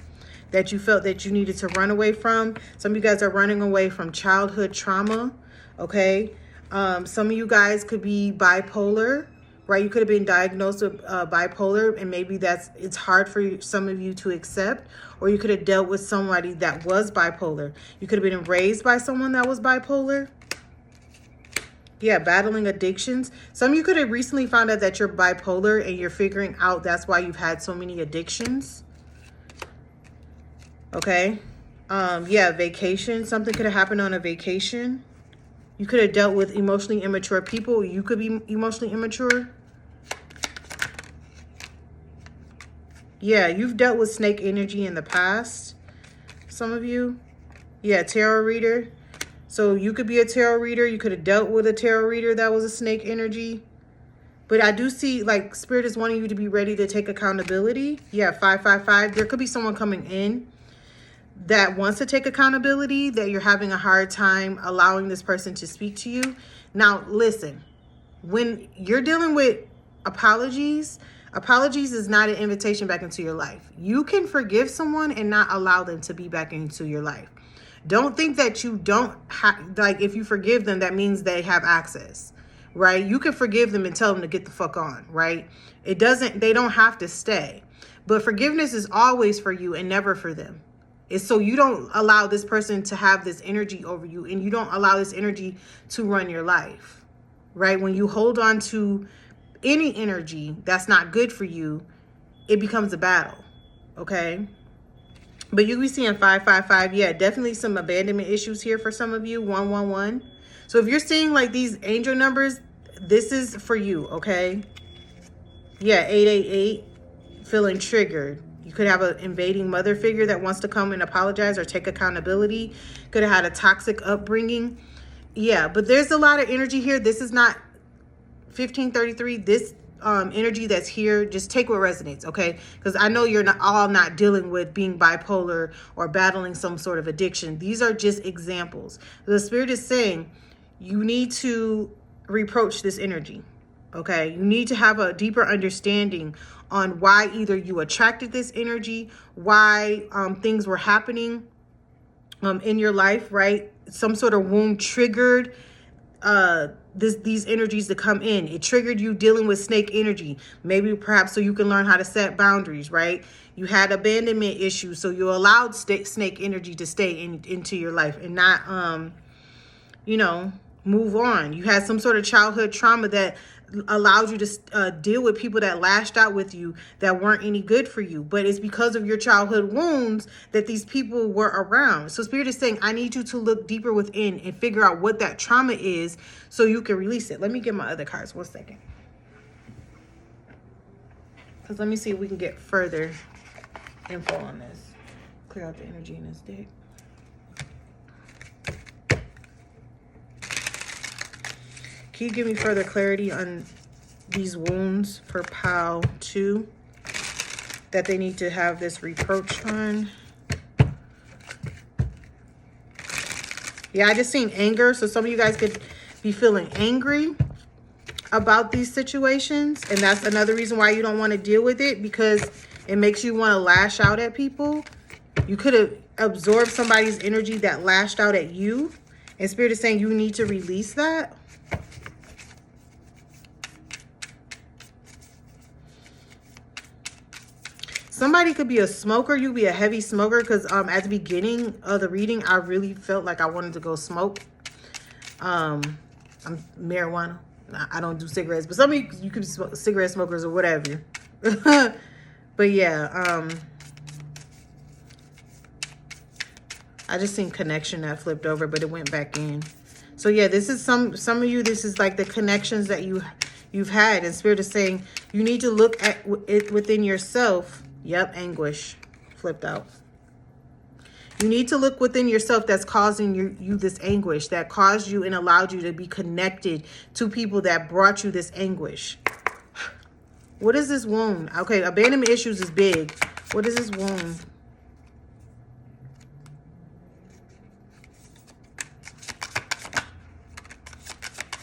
that you felt that you needed to run away from. Some of you guys are running away from childhood trauma, okay? Some of you guys could be bipolar, right? You could have been diagnosed with bipolar, and maybe it's hard for some of you to accept. Or you could have dealt with somebody that was bipolar. You could have been raised by someone that was bipolar. Yeah, battling addictions. Some of you could have recently found out that you're bipolar and you're figuring out that's why you've had so many addictions. Okay. Yeah, vacation. Something could have happened on a vacation. You could have dealt with emotionally immature people. You could be emotionally immature. Yeah, you've dealt with snake energy in the past. Some of you. Yeah, tarot reader. So you could be a tarot reader. You could have dealt with a tarot reader that was a snake energy. But I do see, like, Spirit is wanting you to be ready to take accountability. Yeah, 555. There could be someone coming in that wants to take accountability, that you're having a hard time allowing this person to speak to you. Now, listen, when you're dealing with apologies is not an invitation back into your life. You can forgive someone and not allow them to be back into your life. Don't think that you don't have, like, if you forgive them, that means they have access, right? You can forgive them and tell them to get the fuck on, right? They don't have to stay. But forgiveness is always for you and never for them. It's so you don't allow this person to have this energy over you, and you don't allow this energy to run your life, right? When you hold on to any energy that's not good for you, it becomes a battle, okay? But you'll be seeing 555. Yeah, definitely some abandonment issues here for some of you. 111. So if you're seeing like these angel numbers, this is for you, okay? Yeah, 888. Feeling triggered. You could have an invading mother figure that wants to come and apologize or take accountability. Could have had a toxic upbringing. Yeah, but there's a lot of energy here. This is not 1533. energy that's here, just take what resonates, okay? Because I know you're not dealing with being bipolar or battling some sort of addiction. These are just examples. The Spirit is saying you need to reapproach this energy, okay? You need to have a deeper understanding on why either you attracted this energy, why things were happening in your life, right? Some sort of wound triggered these energies to come in. It triggered you dealing with snake energy, maybe perhaps so you can learn how to set boundaries, right? You had abandonment issues, so you allowed snake energy to stay into your life and not you know, move on. You had some sort of childhood trauma that allowed you to deal with people that lashed out with you that weren't any good for you. But it's because of your childhood wounds that these people were around. So Spirit is saying, I need you to look deeper within and figure out what that trauma is so you can release it. Let me get my other cards 1 second. Because let me see if we can get further info on this. Clear out the energy in this deck. Can you give me further clarity on these wounds for Pile 2 that they need to have this reproach on? Yeah, I just seen anger. So some of you guys could be feeling angry about these situations. And that's another reason why you don't want to deal with it, because it makes you want to lash out at people. You could have absorbed somebody's energy that lashed out at you. And Spirit is saying you need to release that. Somebody could be a smoker. You be a heavy smoker, because at the beginning of the reading, I really felt like I wanted to go smoke. I'm marijuana. I don't do cigarettes, but some of you could be cigarette smokers or whatever. But yeah, I just seen connection that flipped over, but it went back in. So yeah, this is some of you. This is like the connections that you've had, and Spirit is saying you need to look at it within yourself. Yep, anguish flipped out. You need to look within yourself that's causing you this anguish, that caused you and allowed you to be connected to people that brought you this anguish. What is this wound? Okay, abandonment issues is big. What is this wound?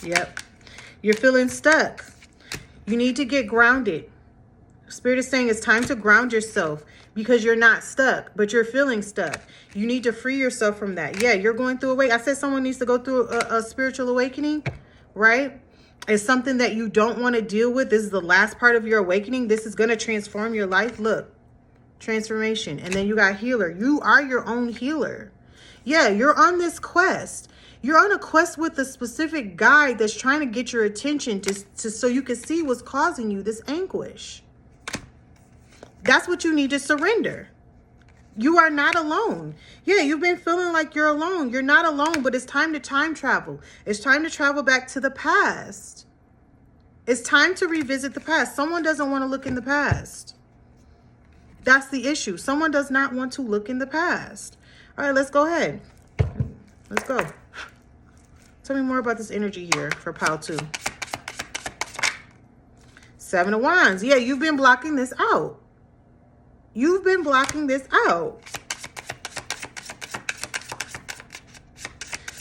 Yep. You're feeling stuck. You need to get grounded. Spirit is saying it's time to ground yourself, because you're not stuck, but you're feeling stuck. You need to free yourself from that. Yeah, you're going through I said someone needs to go through a spiritual awakening, right? It's something that you don't want to deal with. This is the last part of your awakening. This is going to transform your life. Look, transformation. And then you got healer. You are your own healer. Yeah, you're on this quest. You're on a quest with a specific guide that's trying to get your attention so you can see what's causing you this anguish. That's what you need to surrender. You are not alone. Yeah, you've been feeling like you're alone. You're not alone, but it's time to time travel. It's time to travel back to the past. It's time to revisit the past. Someone doesn't want to look in the past. That's the issue. Someone does not want to look in the past. All right, let's go ahead. Let's go. Tell me more about this energy here for Pile 2. 7 of Wands. Yeah, you've been blocking this out. You've been blocking this out.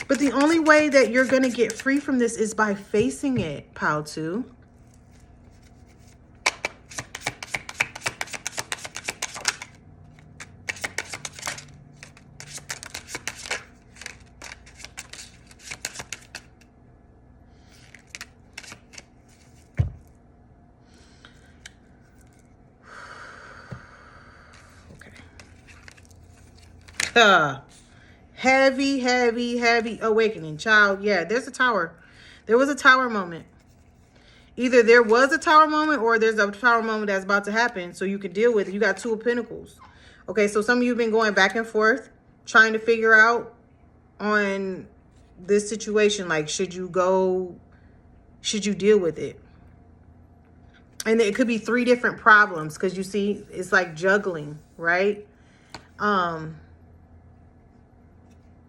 But the only way that you're going to get free from this is by facing it, Pile 2. Heavy awakening, child. Yeah, there's a tower. There was a tower moment. Either there was a tower moment or there's a tower moment that's about to happen, so you can deal with it. You got 2 of Pentacles. Okay, so some of you have been going back and forth trying to figure out on this situation. Like, should you deal with it? And it could be 3 different problems, because you see, it's like juggling, right?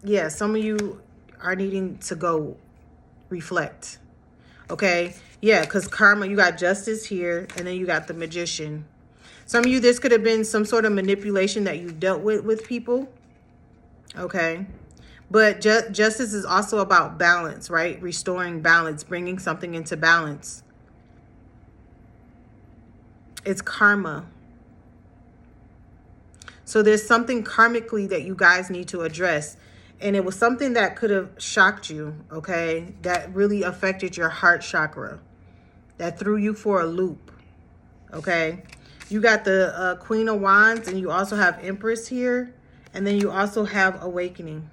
Yeah, some of you are needing to go reflect Okay. Yeah, because karma, you got justice here, and then you got the magician. Some of you, this could have been some sort of manipulation that you dealt with people. Okay. But justice is also about balance, right? Restoring balance, bringing something into balance. It's karma. So there's something karmically that you guys need to address. And it was something that could have shocked you, okay? That really affected your heart chakra. That threw you for a loop, okay? You got the Queen of Wands, and you also have Empress here. And then you also have Awakening.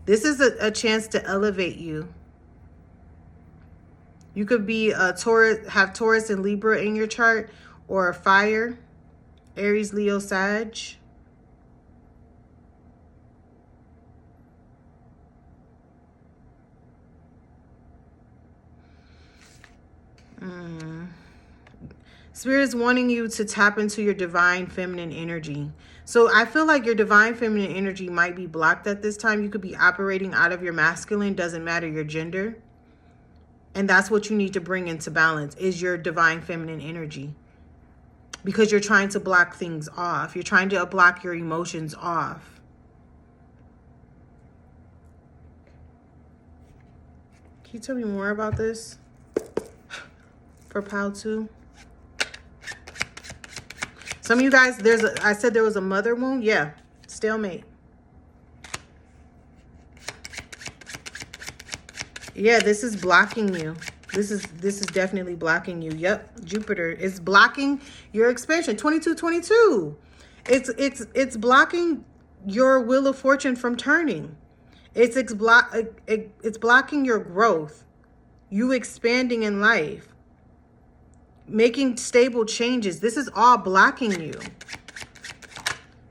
This is a chance to elevate you. You could be a Taurus, have Taurus and Libra in your chart, or fire, Aries, Leo, Sag. Spirit is wanting you to tap into your divine feminine energy. So I feel like your divine feminine energy might be blocked at this time. You could be operating out of your masculine, doesn't matter your gender. And that's what you need to bring into balance, is your divine feminine energy. Because you're trying to block things off. You're trying to block your emotions off. Can you tell me more about this? For pile 2. Some of you guys, I said there was a mother wound. Yeah, stalemate. Yeah, this is blocking you. This is definitely blocking you. Yep, Jupiter is blocking your expansion. 2222. It's blocking your wheel of fortune from turning. It's blocking your growth. You expanding in life. Making stable changes. This is all blocking you.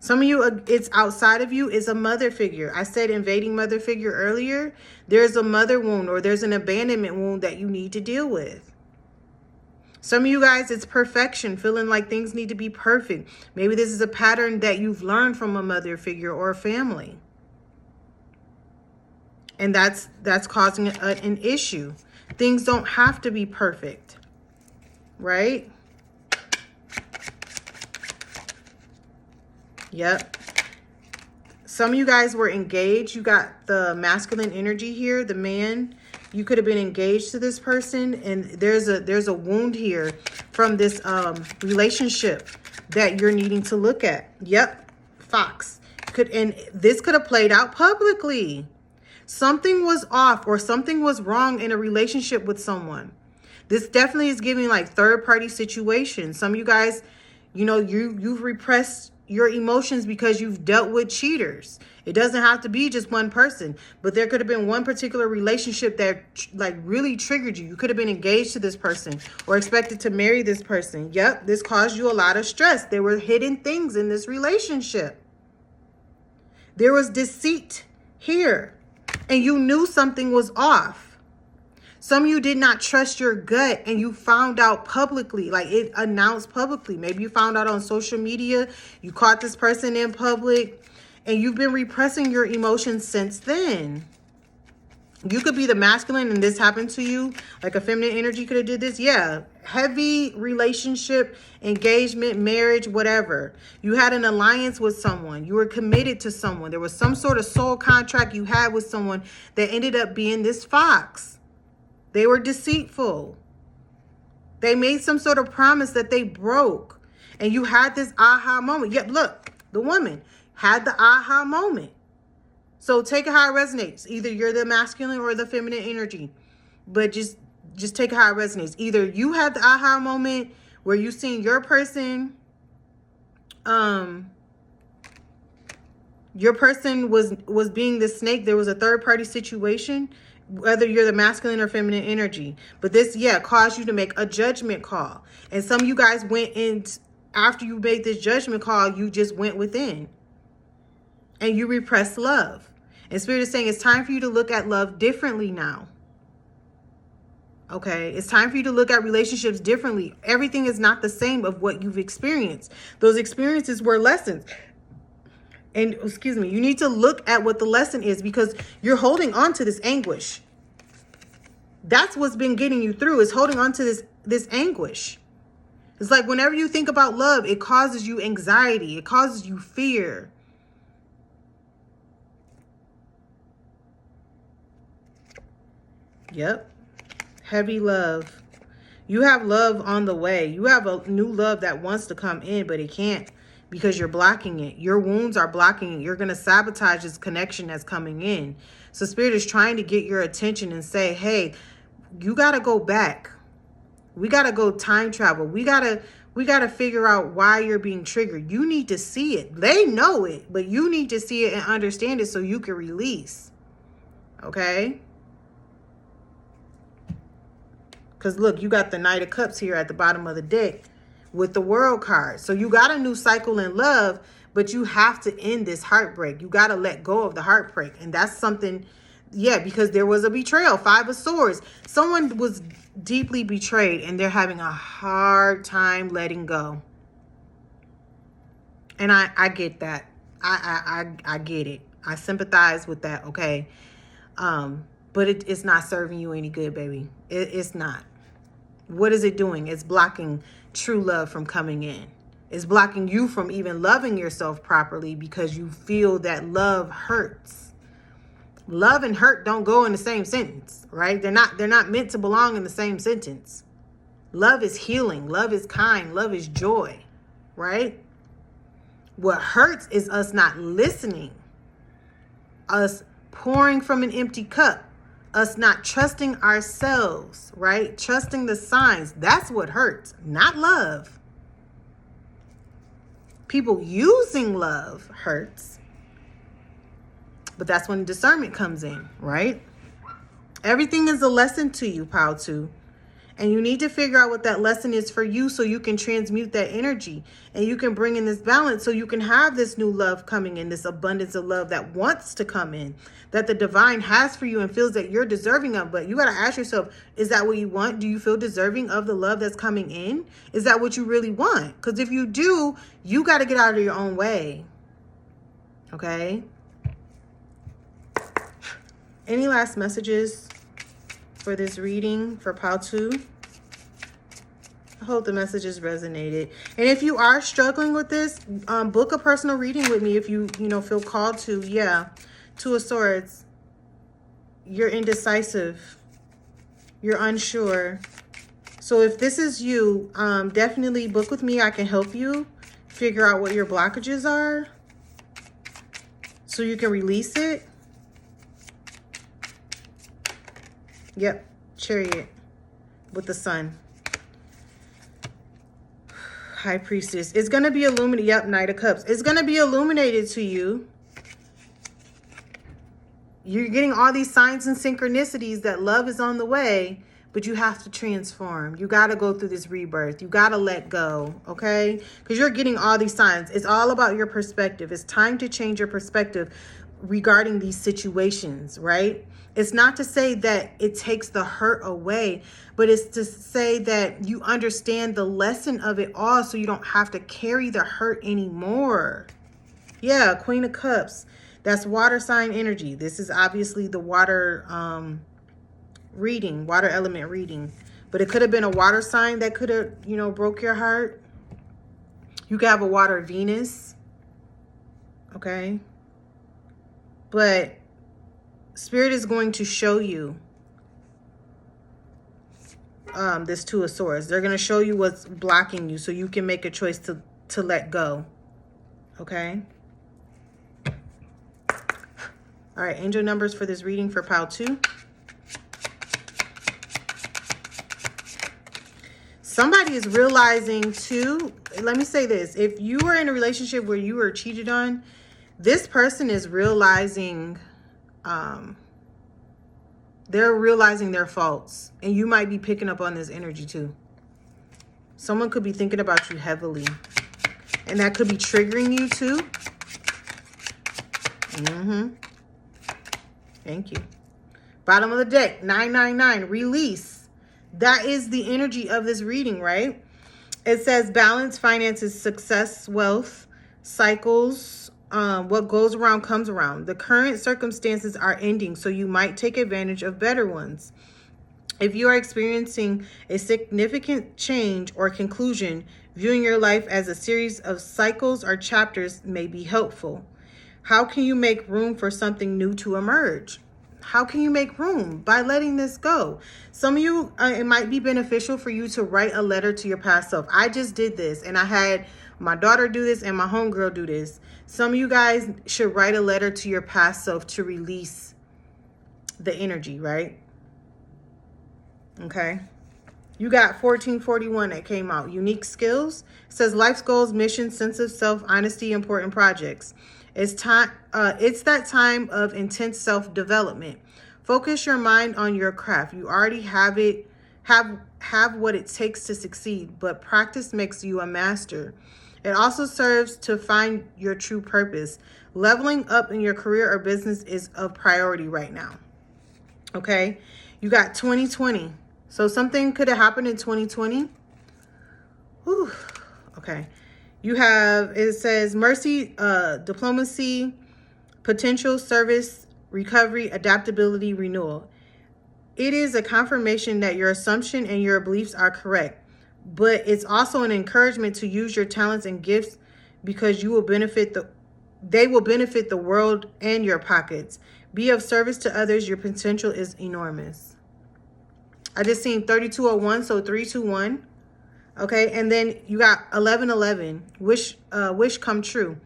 Some of you, it's outside of you, is a mother figure. I said invading mother figure earlier. There's a mother wound, or there's an abandonment wound that you need to deal with. Some of you guys, it's perfection, feeling like things need to be perfect. Maybe this is a pattern that you've learned from a mother figure or a family. And that's causing an issue. Things don't have to be perfect. Right? Yep. Some of you guys were engaged. You got the masculine energy here, the man. You could have been engaged to this person, and there's a wound here from this relationship that you're needing to look at. Yep. Fox. And this could have played out publicly. Something was off, or something was wrong in a relationship with someone. This definitely is giving like third-party situations. Some of you guys, you know, you've repressed your emotions because you've dealt with cheaters. It doesn't have to be just one person, but there could have been one particular relationship that like really triggered you. You could have been engaged to this person or expected to marry this person. Yep, this caused you a lot of stress. There were hidden things in this relationship. There was deceit here, and you knew something was off. Some of you did not trust your gut, and you found out publicly, like it announced publicly. Maybe you found out on social media, you caught this person in public, and you've been repressing your emotions since then. You could be the masculine and this happened to you, like a feminine energy could have did this. Yeah, heavy relationship, engagement, marriage, whatever. You had an alliance with someone. You were committed to someone. There was some sort of soul contract you had with someone that ended up being this fox. They were deceitful. They made some sort of promise that they broke. And you had this aha moment. Yep, look, the woman had the aha moment. So take it how it resonates. Either you're the masculine or the feminine energy. But just take it how it resonates. Either you had the aha moment where you seen your person, was being the snake. There was a third party situation. Whether you're the masculine or feminine energy. But this, yeah, caused you to make a judgment call. And some of you guys went in, after you made this judgment call, you just went within. And you repressed love. And Spirit is saying it's time for you to look at love differently now. Okay, it's time for you to look at relationships differently. Everything is not the same of what you've experienced. Those experiences were lessons. And, excuse me, you need to look at what the lesson is because you're holding on to this anguish. That's what's been getting you through, is holding on to this anguish. It's like whenever you think about love, it causes you anxiety. It causes you fear. Yep. Heavy love. You have love on the way. You have a new love that wants to come in, but it can't because you're blocking it. Your wounds are blocking it. You're going to sabotage this connection that's coming in. So Spirit is trying to get your attention and say, hey, you got to go back. We got to go time travel. We got to figure out why you're being triggered. You need to see it. They know it, but you need to see it and understand it so you can release. Okay? Because look, you got the Knight of Cups here at the bottom of the deck with the World card. So you got a new cycle in love, but you have to end this heartbreak. You got to let go of the heartbreak. And that's something, yeah, because there was a betrayal. 5 of Swords. Someone was deeply betrayed and they're having a hard time letting go. And I get that. I get it. I sympathize with that, okay? But it's not serving you any good, baby. It's not. What is it doing? It's blocking true love from coming in. It's blocking you from even loving yourself properly because you feel that love hurts. Love and hurt don't go in the same sentence, right? They're not meant to belong in the same sentence. Love is healing. Love is kind. Love is joy, right? What hurts is us not listening. Us pouring from an empty cup. Us not trusting ourselves, right? Trusting the signs. That's what hurts, not love. People using love hurts. But that's when discernment comes in, right? Everything is a lesson to you, Pile 2. And you need to figure out what that lesson is for you so you can transmute that energy. And you can bring in this balance so you can have this new love coming in, this abundance of love that wants to come in, that the divine has for you and feels that you're deserving of. But you got to ask yourself, is that what you want? Do you feel deserving of the love that's coming in? Is that what you really want? Because if you do, you got to get out of your own way. Okay? Any last messages for this reading for Pile 2? I hope the messages resonated. And if you are struggling with this, book a personal reading with me if you feel called to. Yeah. 2 of Swords. You're indecisive. You're unsure. So if this is you, definitely book with me. I can help you figure out what your blockages are so you can release it. Yep, Chariot with the Sun. High Priestess. It's going to be illuminated. Yep, Knight of Cups. It's going to be illuminated to you. You're getting all these signs and synchronicities that love is on the way, but you have to transform. You got to go through this rebirth. You got to let go, okay? Because you're getting all these signs. It's all about your perspective. It's time to change your perspective regarding these situations, right? It's not to say that it takes the hurt away, but it's to say that you understand the lesson of it all so you don't have to carry the hurt anymore. Yeah, Queen of Cups. That's water sign energy. This is obviously the water reading, water element reading. But it could have been a water sign that could have, broke your heart. You could have a water Venus. Okay. But Spirit is going to show you this 2 of Swords. They're going to show you what's blocking you so you can make a choice to let go. Okay? All right, angel numbers for this reading for Pile 2. Somebody is realizing too, let me say this. If you are in a relationship where you were cheated on, this person is realizing they're realizing their faults, and you might be picking up on this energy too. Someone could be thinking about you heavily, and that could be triggering you too. Thank you. Bottom of the deck, 999, release. That is the energy of this reading, right? It says balance, finances, success, wealth, cycles. What goes around comes around. The current circumstances are ending, so you might take advantage of better ones. If you are experiencing a significant change or conclusion, viewing your life as a series of cycles or chapters may be helpful. How can you make room for something new to emerge? How can you make room? By letting this go. Some of you, it might be beneficial for you to write a letter to your past self. I just did this, and I had my daughter do this and my homegirl do this. Some of you guys should write a letter to your past self to release the energy, right? Okay. You got 1441 that came out. Unique skills. It says life's goals, mission, sense of self, honesty, important projects. It's time. It's that time of intense self-development. Focus your mind on your craft. You already have it. Have what it takes to succeed, but practice makes you a master. It also serves to find your true purpose. Leveling up in your career or business is a priority right now. Okay. You got 2020. So something could have happened in 2020. Whew. Okay. You have, it says mercy, diplomacy, potential, service, recovery, adaptability, renewal. It is a confirmation that your assumption and your beliefs are correct, but it's also an encouragement to use your talents and gifts because they will benefit the world and your pockets. Be of service to others. Your potential is enormous. I just seen 3201, so 321. Okay, and then you got 1111. Wish come true.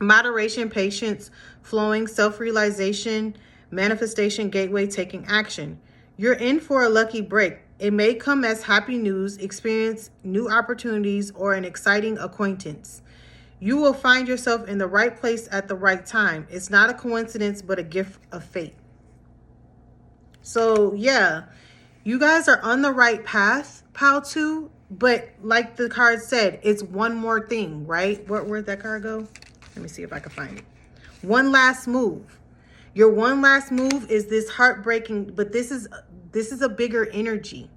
Moderation, patience, flowing, self-realization, manifestation, gateway, taking action. You're in for a lucky break. It may come as happy news, experience, new opportunities, or an exciting acquaintance. You will find yourself in the right place at the right time. It's not a coincidence, but a gift of fate. So, yeah. You guys are on the right path, Pal 2, but like the card said, it's one more thing, right? Where'd that card go? Let me see if I can find it. One last move. Your one last move is this heartbreaking, but this is a bigger energy,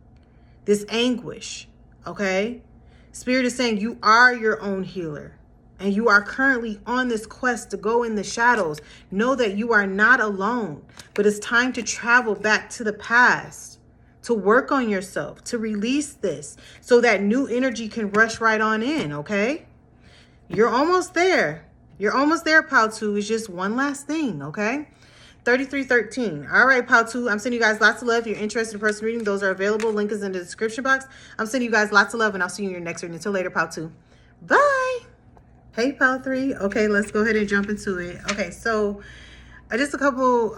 this anguish, okay? Spirit is saying you are your own healer, and you are currently on this quest to go in the shadows. Know that you are not alone, but it's time to travel back to the past, to work on yourself, to release this so that new energy can rush right on in, okay? You're almost there. You're almost there, Pal 2. It's just one last thing, okay? 3313. All right, Pal 2. I'm sending you guys lots of love. If you're interested in person reading, those are available. Link is in the description box. I'm sending you guys lots of love, and I'll see you in your next reading. Until later, Pal 2. Bye. Hey, Pal 3. Okay, let's go ahead and jump into it. Okay, so just a couple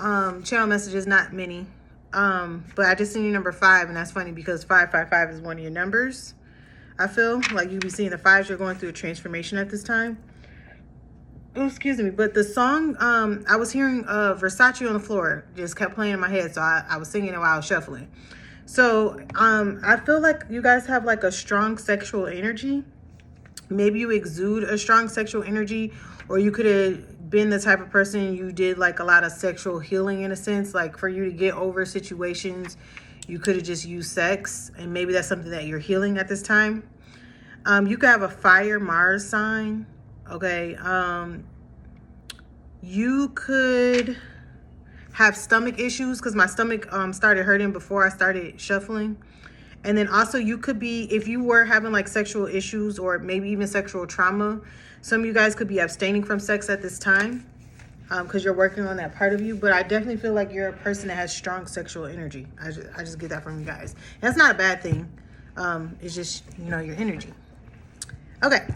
channel messages, not many. But I just seen your number 5, and that's funny because 555 is one of your numbers. I feel like you be seeing the 5s. You're going through a transformation at this time. Oh, excuse me. But the song, I was hearing Versace on the Floor just kept playing in my head. So I was singing it while I was shuffling. So I feel like you guys have like a strong sexual energy. Maybe you exude a strong sexual energy, or you could have been the type of person you did like a lot of sexual healing in a sense. Like for you to get over situations, you could have just used sex, and maybe that's something that you're healing at this time. You could have a fire Mars sign. Okay. You could have stomach issues because my stomach started hurting before I started shuffling. And then also you could be, if you were having like sexual issues or maybe even sexual trauma, some of you guys could be abstaining from sex at this time because you're working on that part of you. But I definitely feel like you're a person that has strong sexual energy. I just get that from you guys. That's not a bad thing. It's just, you know, your energy. Okay.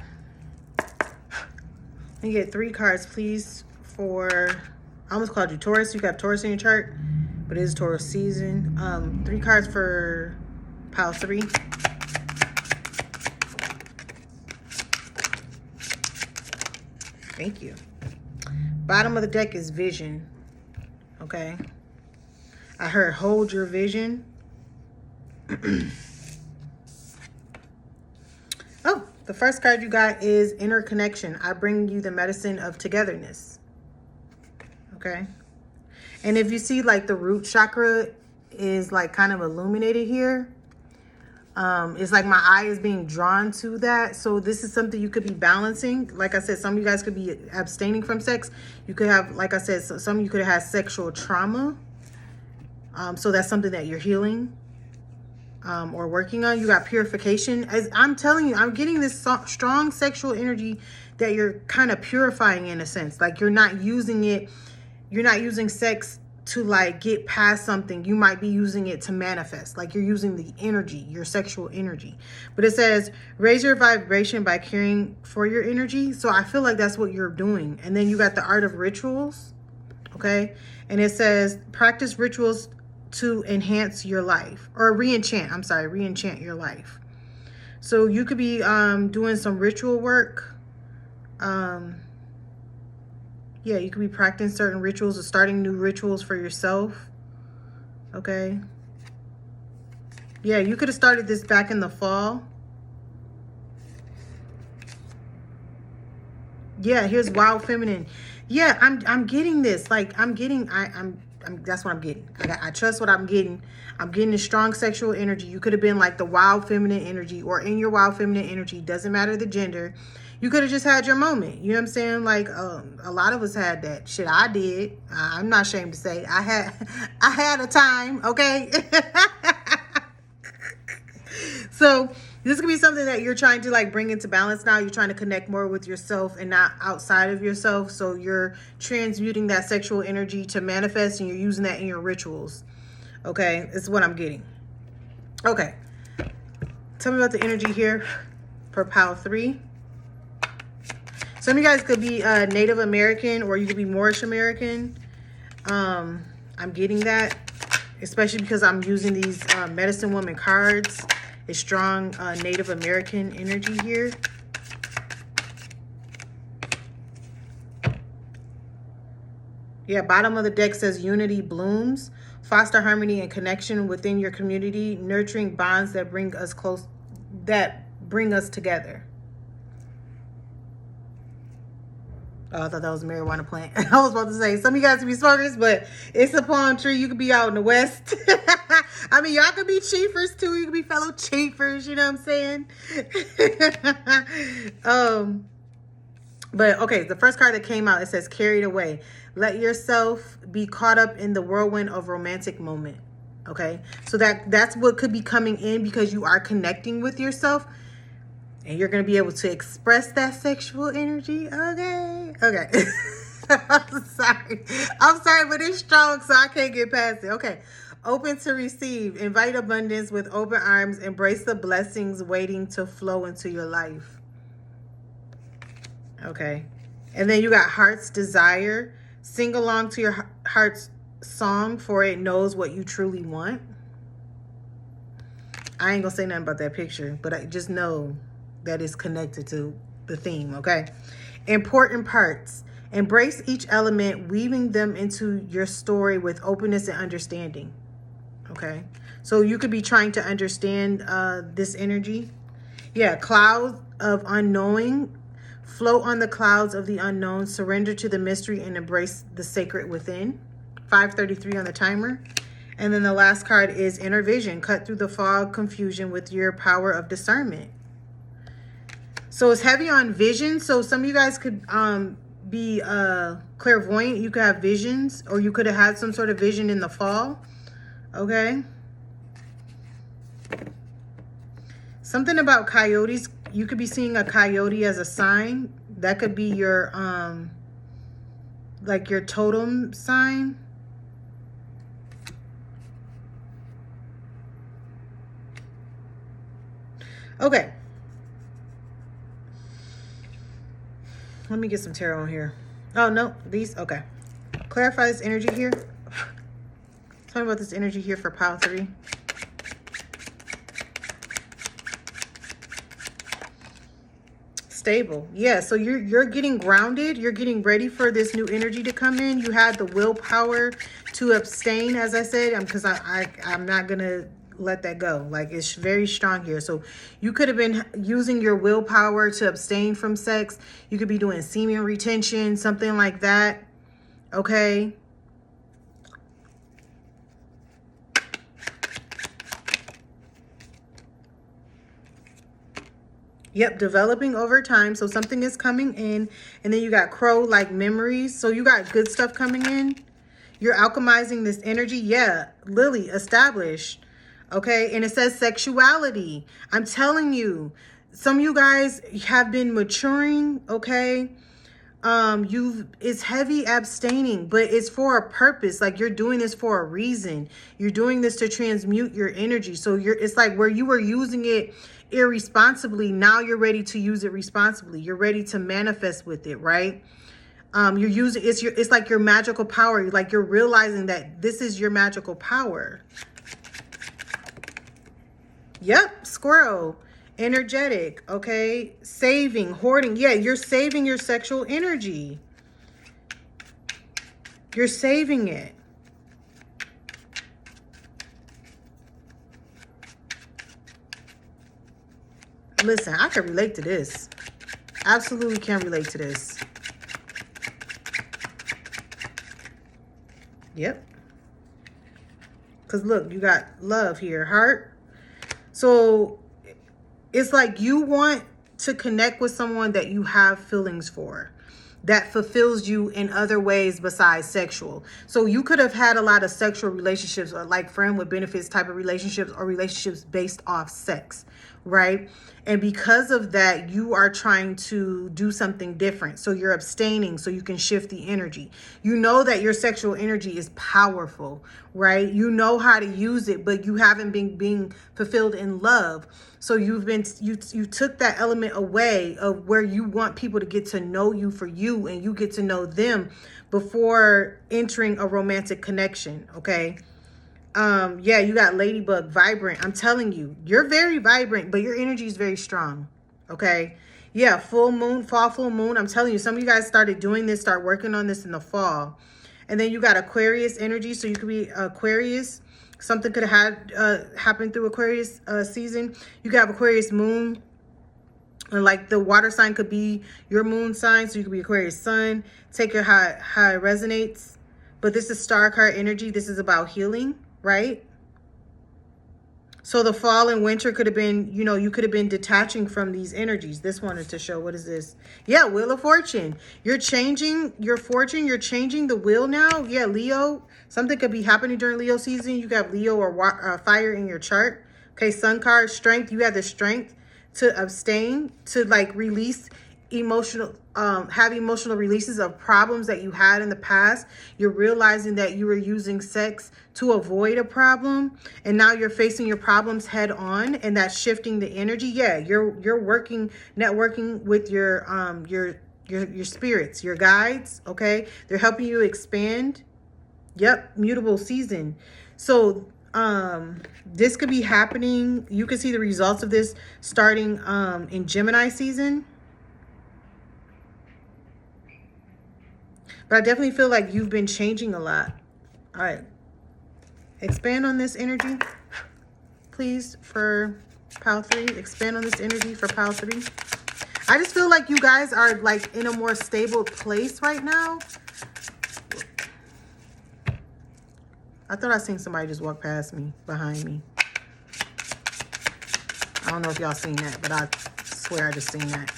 Let me get 3 cards, please, for, I almost called you Taurus. You have Taurus in your chart, but it is Taurus season. 3 cards for Pile 3. Thank you. Bottom of the deck is vision. Okay. I heard hold your vision. Oh, the first card you got is interconnection. I bring you the medicine of togetherness. Okay. And if you see like the root chakra is like kind of illuminated here. It's like my eye is being drawn to that. So this is something you could be balancing. Like I said, some of you guys could be abstaining from sex. You could have, like I said, some of you could have had sexual trauma. So that's something that you're healing. or working on. You got purification. As I'm telling you, I'm getting this strong sexual energy that you're kind of purifying in a sense. Like you're not using it, you're not using sex to like get past something. You might be using it to manifest. Like you're using the energy, your sexual energy. But it says raise your vibration by caring for your energy. So I feel like that's what you're doing. And then you got the art of rituals. Okay. And it says practice rituals to enhance your life, or re-enchant your life. So you could be doing some ritual work. Yeah, you could be practicing certain rituals or starting new rituals for yourself. Okay. Yeah, you could have started this back in the fall. Yeah, here's wild feminine. Yeah, I'm getting this. Like I'm that's what I'm getting. I trust what I'm getting. I'm getting a strong sexual energy. You could have been like the wild feminine energy, or in your wild feminine energy. Doesn't matter the gender. You could have just had your moment. You know what I'm saying? Like a lot of us had that. Shit, I did. I'm not ashamed to say I had a time. Okay. So this could be something that you're trying to like bring into balance now. You're trying to connect more with yourself and not outside of yourself. So you're transmuting that sexual energy to manifest, and you're using that in your rituals. Okay, it's what I'm getting. Okay. Tell me about the energy here for Pile 3. Some of you guys could be Native American, or you could be Moorish American. I'm getting that, especially because I'm using these Medicine Woman cards. A strong Native American energy here. Yeah, bottom of the deck says unity blooms. Foster harmony and connection within your community, nurturing bonds that bring us close, that bring us together. Oh, I thought that was a marijuana plant. I was about to say, some of you guys can be smokers, but it's a palm tree. You could be out in the West. I mean, y'all could be chiefers too. You could be fellow chiefers, you know what I'm saying? But okay, the first card that came out, it says carried away. Let yourself be caught up in the whirlwind of romantic moment. Okay, so that's what could be coming in, because you are connecting with yourself. And you're going to be able to express that sexual energy. Okay. I'm sorry, but it's strong, so I can't get past it. Okay. Open to receive. Invite abundance with open arms. Embrace the blessings waiting to flow into your life. Okay. And then you got heart's desire. Sing along to your heart's song, for it knows what you truly want. I ain't going to say nothing about that picture, but I just know that is connected to the theme. Okay. Important parts. Embrace each element, weaving them into your story with openness and understanding. Okay. So you could be trying to understand this energy. Yeah. Clouds of unknowing. Float on the clouds of the unknown. Surrender to the mystery and embrace the sacred within. 5:33 on the timer. And then the last card is inner vision. Cut through the fog confusion with your power of discernment. So it's heavy on vision. So some of you guys could be clairvoyant. You could have visions, or you could have had some sort of vision in the fall. Okay. Something about coyotes. You could be seeing a coyote as a sign. That could be your like your totem sign. Okay. Let me get some tarot on here. Oh, no. These. Okay. Clarify this energy here. Tell me about this energy here for Pile 3. Stable. Yeah, so you're getting grounded. You're getting ready for this new energy to come in. You had the willpower to abstain, as I said, because I'm not going to let that go. Like, it's very strong here. So you could have been using your willpower to abstain from sex. You could be doing semen retention, something like that. Okay. Yep, developing over time. So something is coming in. And then you got crow, like memories. So you got good stuff coming in. You're alchemizing this energy. Yeah, Lily, established. Okay, and it says sexuality. I'm telling you, some of you guys have been maturing, okay? It's heavy abstaining, but it's for a purpose. Like, you're doing this for a reason. You're doing this to transmute your energy. So it's like where you were using it irresponsibly, now you're ready to use it responsibly. You're ready to manifest with it, right? You're using it's like your magical power. Like, you're realizing that this is your magical power. Yep, squirrel. Energetic, okay? Saving, hoarding. Yeah, you're saving your sexual energy. You're saving it. Listen, I can relate to this. Absolutely can relate to this. Yep. Because look, you got love here, heart. So it's like you want to connect with someone that you have feelings for, that fulfills you in other ways besides sexual. So you could have had a lot of sexual relationships, or like friend with benefits type of relationships, or relationships based off sex, right? And because of that, you are trying to do something different. So you're abstaining so you can shift the energy. You know that your sexual energy is powerful, right? You know how to use it, but you haven't been being fulfilled in love. So you took that element away of where you want people to get to know you for you, and you get to know them before entering a romantic connection, okay? Yeah, you got ladybug, vibrant. I'm telling you, you're very vibrant, but your energy is very strong, okay? Yeah, full moon, fall, full moon. I'm telling you, some of you guys started doing this, start working on this in the fall. And then you got Aquarius energy, so you could be Aquarius. Something could have had happened through Aquarius season. You could have Aquarius moon, and like the water sign could be your moon sign, so you could be Aquarius sun. Take your how it resonates. But this is star card energy. This is about healing, right? So the fall and winter could have been, you know, you could have been detaching from these energies. This wanted to show, what is this? Yeah, Wheel of Fortune. You're changing your fortune. You're changing the wheel now. Yeah, Leo. Something could be happening during Leo season. You got Leo or fire in your chart. Okay, sun card, strength. You have the strength to abstain, to like release emotional, have emotional releases of problems that you had in the past. You're realizing that you were using sex to avoid a problem, and now you're facing your problems head on, and that's shifting the energy. Yeah, you're working, networking with your spirits, your guides, okay? They're helping you expand. Yep, mutable season. So this could be happening. You can see the results of this starting in Gemini season. But I definitely feel like you've been changing a lot. All right. Expand on this energy, please, for pile 3. Expand on this energy for pile 3. I just feel like you guys are like in a more stable place right now. I thought I seen somebody just walk past me, behind me. I don't know if y'all seen that, but I swear I just seen that.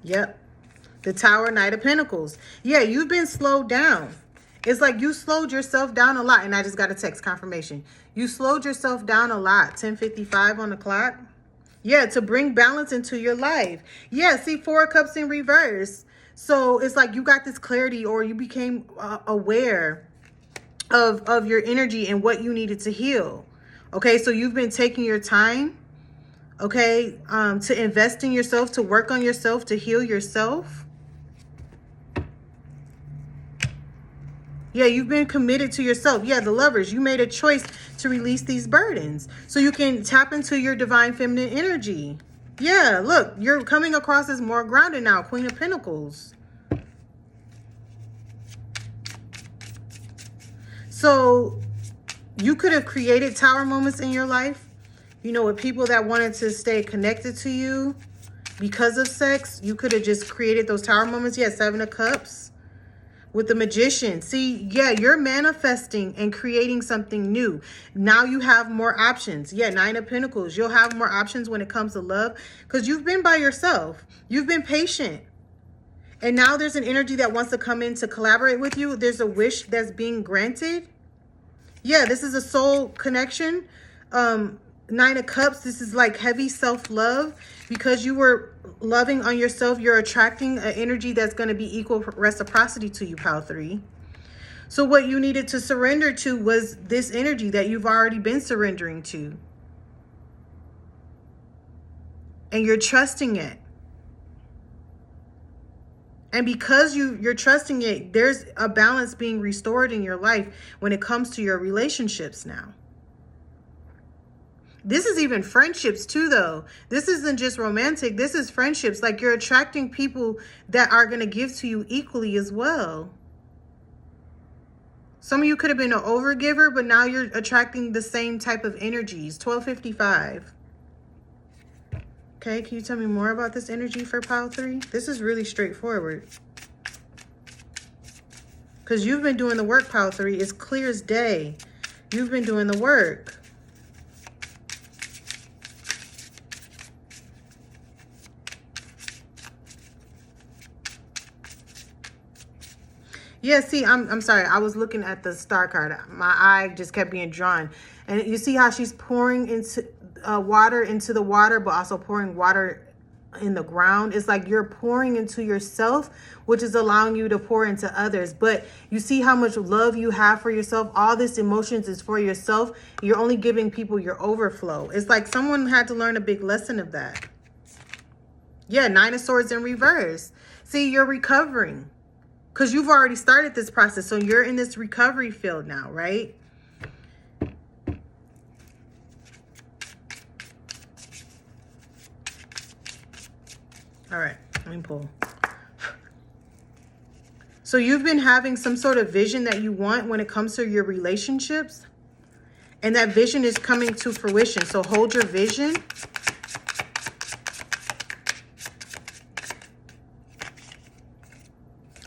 Yep. The Tower, Knight of Pentacles. Yeah, you've been slowed down. It's like you slowed yourself down a lot. And I just got a text confirmation. You slowed yourself down a lot. 10:55 on the clock. Yeah, to bring balance into your life. Yeah, see, 4 of Cups in reverse. So it's like you got this clarity, or you became aware of your energy and what you needed to heal. Okay, so you've been taking your time, okay, to invest in yourself, to work on yourself, to heal yourself. Yeah, you've been committed to yourself. Yeah, the Lovers, you made a choice to release these burdens so you can tap into your divine feminine energy. Yeah, look, you're coming across as more grounded now. Queen of Pentacles. So you could have created tower moments in your life, you know, with people that wanted to stay connected to you because of sex. You could have just created those tower moments. Yeah, 7 of Cups. With the Magician. See, yeah, you're manifesting and creating something new. Now you have more options. Yeah, 9 of Pentacles. You'll have more options when it comes to love because you've been by yourself. You've been patient. And now there's an energy that wants to come in to collaborate with you. There's a wish that's being granted. Yeah, this is a soul connection. Nine of Cups, this is like heavy self-love. Because you were loving on yourself, you're attracting an energy that's going to be equal reciprocity to you, Pile 3. So what you needed to surrender to was this energy that you've already been surrendering to. And you're trusting it. And because you're trusting it, there's a balance being restored in your life when it comes to your relationships now. This is even friendships too, though. This isn't just romantic. This is friendships. Like, you're attracting people that are going to give to you equally as well. Some of you could have been an overgiver, but now you're attracting the same type of energies. 1255. Okay, can you tell me more about this energy for Pile 3? This is really straightforward. Because you've been doing the work, Pile 3. It's clear as day. You've been doing the work. Yeah, see, I'm sorry. I was looking at the star card. My eye just kept being drawn. And you see how she's pouring into water into the water, but also pouring water in the ground. It's like you're pouring into yourself, which is allowing you to pour into others. But you see how much love you have for yourself. All this emotions is for yourself. You're only giving people your overflow. It's like someone had to learn a big lesson of that. Yeah, Nine of Swords in reverse. See, you're recovering. Because you've already started this process. So you're in this recovery field now, right? All right, let me pull. So you've been having some sort of vision that you want when it comes to your relationships. And that vision is coming to fruition. So hold your vision.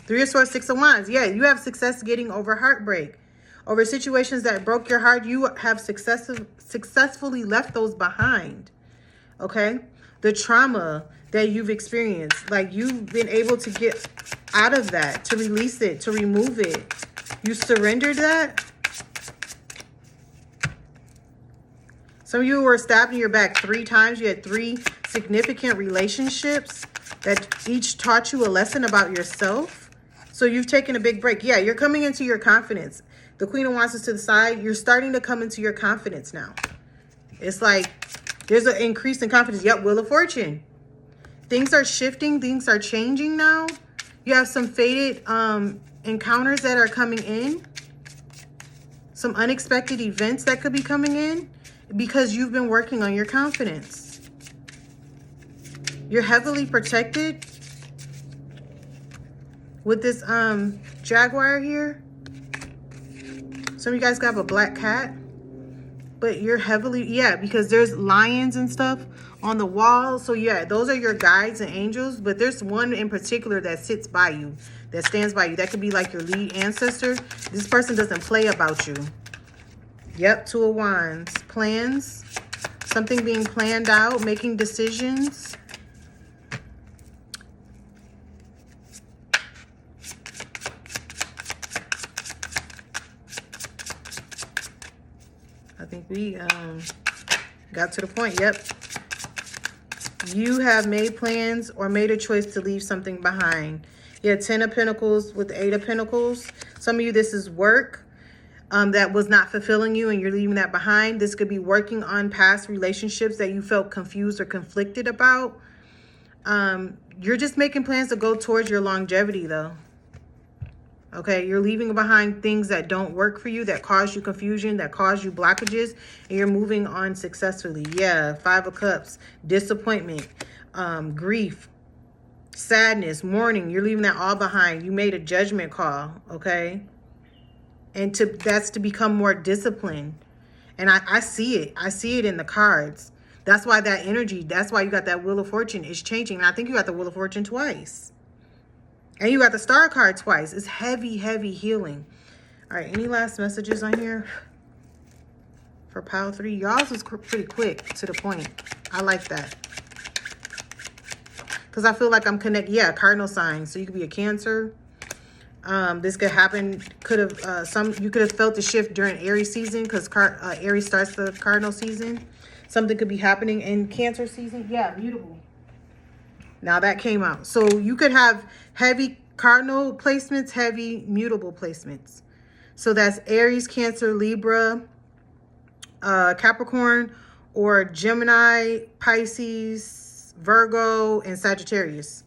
Three of Swords, Six of Wands. Yeah, you have success getting over heartbreak. Over situations that broke your heart, you have successfully left those behind. Okay? The trauma that you've experienced, like you've been able to get out of that, to release it, to remove it. You surrendered that. Some of you were stabbed in your back 3 times. You had 3 significant relationships that each taught you a lesson about yourself. So you've taken a big break. Yeah, you're coming into your confidence. The Queen of Wands is to the side. You're starting to come into your confidence now. It's like there's an increase in confidence. Yep, Wheel of Fortune. Things are shifting. Things are changing now. You have some fated encounters that are coming in. Some unexpected events that could be coming in because you've been working on your confidence. You're heavily protected with this jaguar here. Some of you guys have a black cat, but you're heavily, yeah, because there's lions and stuff on the wall. So yeah, those are your guides and angels, but there's one in particular that sits by you, that stands by you. That could be like your lead ancestor. This person doesn't play about you. Yep, Two of Wands. Plans, something being planned out, making decisions. I think we got to the point. Yep. You have made plans or made a choice to leave something behind. Yeah, 10 of Pentacles with the 8 of Pentacles. Some of you, this is work that was not fulfilling you and you're leaving that behind. This could be working on past relationships that you felt confused or conflicted about. You're just making plans to go towards your longevity, though. Okay, you're leaving behind things that don't work for you, that cause you confusion, that cause you blockages, and you're moving on successfully. Yeah, 5 of Cups, disappointment, grief, sadness, mourning. You're leaving that all behind. You made a judgment call, okay? And that's to become more disciplined. And I see it. I see it in the cards. That's why that energy, that's why you got that Wheel of Fortune is changing. And I think you got the Wheel of Fortune twice. And you got the Star card twice. It's heavy, heavy healing. All right, any last messages on here for pile 3? Y'all's was pretty quick to the point. I like that. Because I feel like I'm connected. Yeah, cardinal signs. So you could be a Cancer, This could happen, you could have felt the shift during Aries season, because Aries starts the cardinal season. Something could be happening in Cancer season. Yeah, mutable. Now that came out. So you could have heavy cardinal placements, heavy mutable placements. So that's Aries, Cancer, Libra, Capricorn, or Gemini, Pisces, Virgo, and Sagittarius.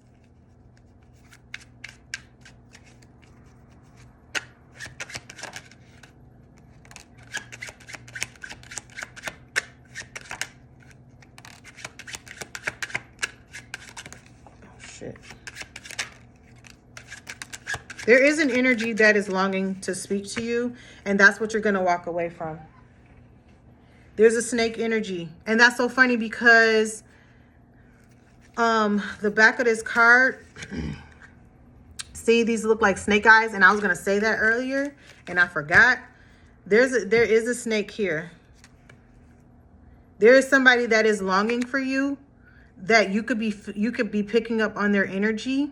There is an energy that is longing to speak to you, and that's what you're going to walk away from. There's a snake energy, and that's so funny because the back of this card, see, these look like snake eyes, and I was going to say that earlier, and I forgot. There is a snake here. There is somebody that is longing for you, that you could be picking up on their energy.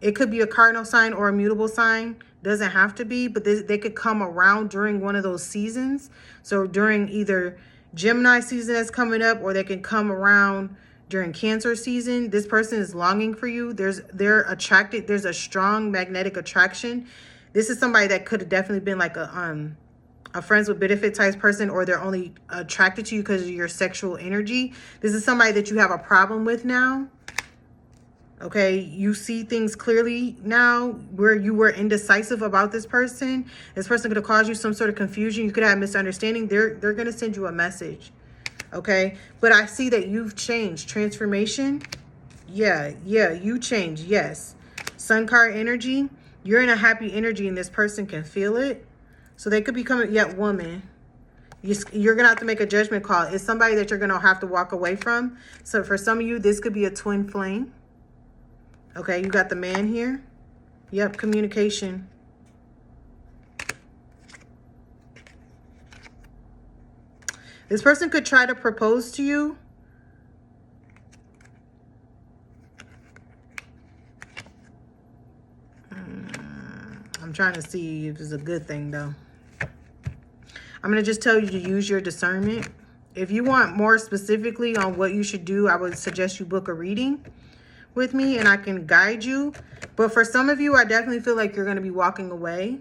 It could be a cardinal sign or a mutable sign. Doesn't have to be, but they could come around during one of those seasons. So during either Gemini season that's coming up, or they can come around during Cancer season. This person is longing for you. They're attracted. There's a strong magnetic attraction. This is somebody that could have definitely been like a friends with benefit type person, or they're only attracted to you because of your sexual energy. This is somebody that you have a problem with now. Okay, you see things clearly now, where you were indecisive about this person. This person could have caused you some sort of confusion. You could have misunderstanding. They're going to send you a message. Okay, but I see that you've changed. Transformation. Yeah, you changed. Yes. Sun card energy. You're in a happy energy, and this person can feel it. So they could be coming, woman. You're going to have to make a judgment call. It's somebody that you're going to have to walk away from. So for some of you, this could be a twin flame. Okay, you got the man here. Yep, communication. This person could try to propose to you. I'm trying to see if it's a good thing, though. I'm going to just tell you to use your discernment. If you want more specifically on what you should do, I would suggest you book a reading with me, and I can guide you. But for some of you, I definitely feel like you're going to be walking away.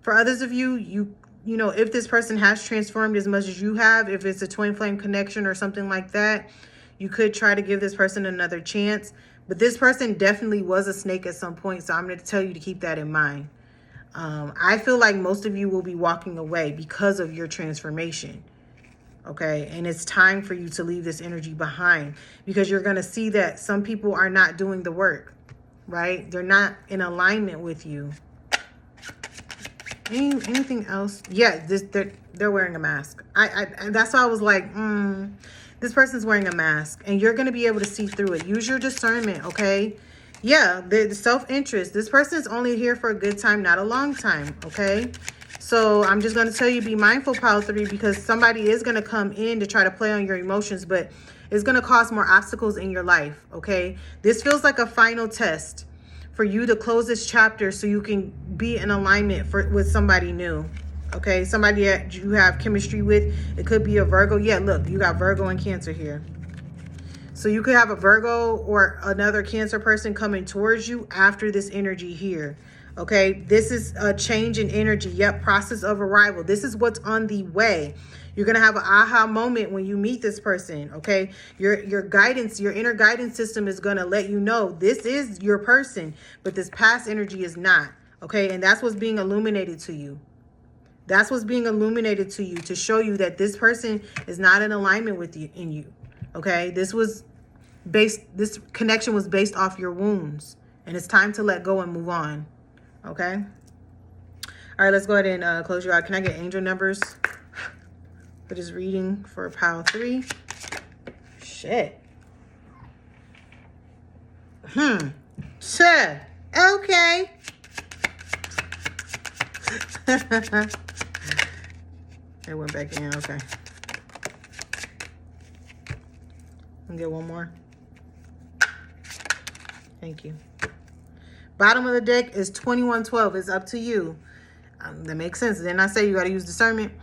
For others of you, you know, if this person has transformed as much as you have, if it's a twin flame connection or something like that, you could try to give this person another chance. But this person definitely was a snake at some point, so I'm going to tell you to keep that in mind. I feel like most of you will be walking away because of your transformation. Okay, and it's time for you to leave this energy behind, because you're going to see that some people are not doing the work, right? They're not in alignment with you. Anything else? Yeah, they're wearing a mask. That's why I was like, this person's wearing a mask, and you're going to be able to see through it. Use your discernment, okay? Yeah, the self-interest. This person is only here for a good time, not a long time, okay? So I'm just going to tell you, be mindful, pile 3, because somebody is going to come in to try to play on your emotions, but it's going to cause more obstacles in your life, okay? This feels like a final test for you to close this chapter so you can be in alignment with somebody new, okay? Somebody that you have chemistry with. It could be a Virgo. Yeah, look, you got Virgo and Cancer here. So you could have a Virgo or another Cancer person coming towards you after this energy here. Okay, this is a change in energy. Yep, process of arrival. This is what's on the way. You're going to have an aha moment when you meet this person, okay? Your guidance, your inner guidance system is going to let you know this is your person, but this past energy is not, okay? And that's what's being illuminated to you. That's what's being illuminated to you, to show you that this person is not in alignment with you, okay? This connection was based off your wounds, and it's time to let go and move on. Okay. All right, let's go ahead and close your eye. Can I get angel numbers for this reading for pile 3? Shit. Sure. Okay. It went back in. Okay. I'll get one more. Thank you. Bottom of the deck is 2112. It's up to you. That makes sense. Didn't I say you got to use discernment?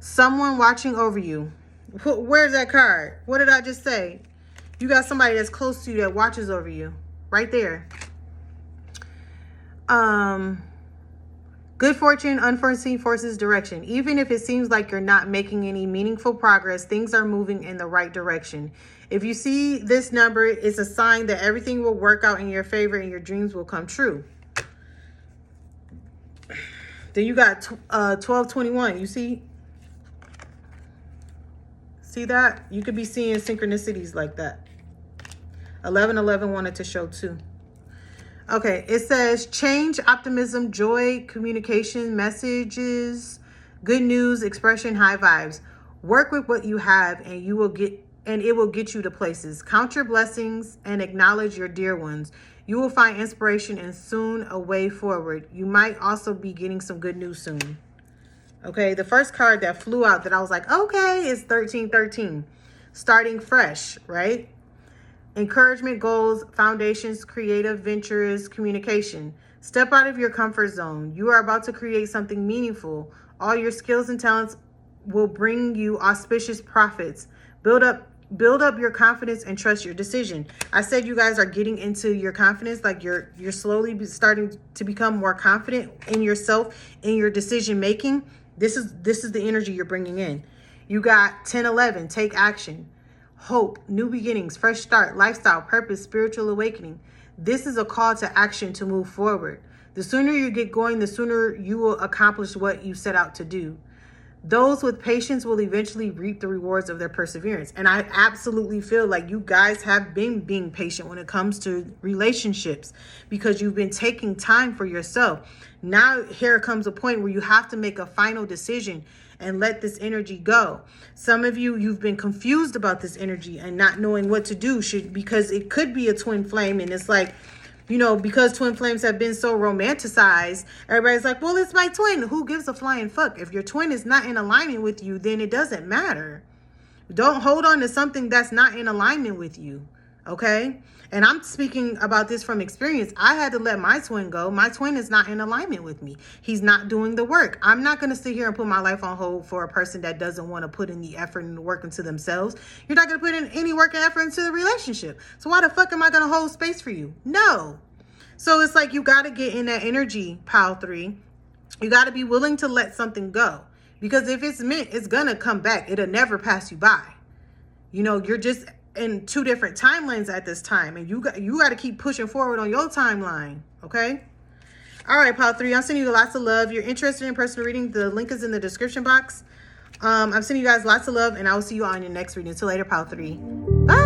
Someone watching over you. Where's that card? What did I just say? You got somebody that's close to you that watches over you. Right there. Good fortune, unforeseen forces, direction. Even if it seems like you're not making any meaningful progress, things are moving in the right direction. If you see this number, it's a sign that everything will work out in your favor and your dreams will come true. Then you got 1221. You see? See that? You could be seeing synchronicities like that. 1111 wanted to show too. Okay, it says change, optimism, joy, communication, messages, good news, expression, high vibes. Work with what you have and you will get, and it will get you to places. Count your blessings and acknowledge your dear ones. You will find inspiration and soon a way forward. You might also be getting some good news soon. Okay, the first card that flew out that I was like, okay, is 1313. Starting fresh, right? Encouragement, goals, foundations, creative ventures, communication. Step out of your comfort zone. You are about to create something meaningful. All your skills and talents will bring you auspicious profits. Build up your confidence and trust your decision. I said you guys are getting into your confidence, like you're slowly starting to become more confident in yourself, in your decision making. This is the energy you're bringing in. You got 1011, take action. Hope, new beginnings, fresh start, lifestyle, purpose, spiritual awakening. This is a call to action to move forward. The sooner you get going, the sooner you will accomplish what you set out to do. Those with patience will eventually reap the rewards of their perseverance. And I absolutely feel like you guys have been being patient when it comes to relationships because you've been taking time for yourself. Now here comes a point where you have to make a final decision and let this energy go. Some of you, you've been confused about this energy and not knowing what to do because it could be a twin flame. And it's like, you know, because twin flames have been so romanticized, everybody's like, well, it's my twin. Who gives a flying fuck? If your twin is not in alignment with you, then it doesn't matter. Don't hold on to something that's not in alignment with you. Okay? And I'm speaking about this from experience. I had to let my twin go. My twin is not in alignment with me. He's not doing the work. I'm not going to sit here and put my life on hold for a person that doesn't want to put in the effort and the work into themselves. You're not going to put in any work and effort into the relationship. So why the fuck am I going to hold space for you? No. So it's like you got to get in that energy, Pile 3. You got to be willing to let something go. Because if it's meant, it's going to come back. It'll never pass you by. You know, you're just in two different timelines at this time, and you got to keep pushing forward on your timeline. Okay. All right, Pile 3, I'm sending you lots of love. You're interested in personal reading, the link is in the description box. I'm sending you guys lots of love, and I will see you on your next reading. Until later, Pile 3. Bye.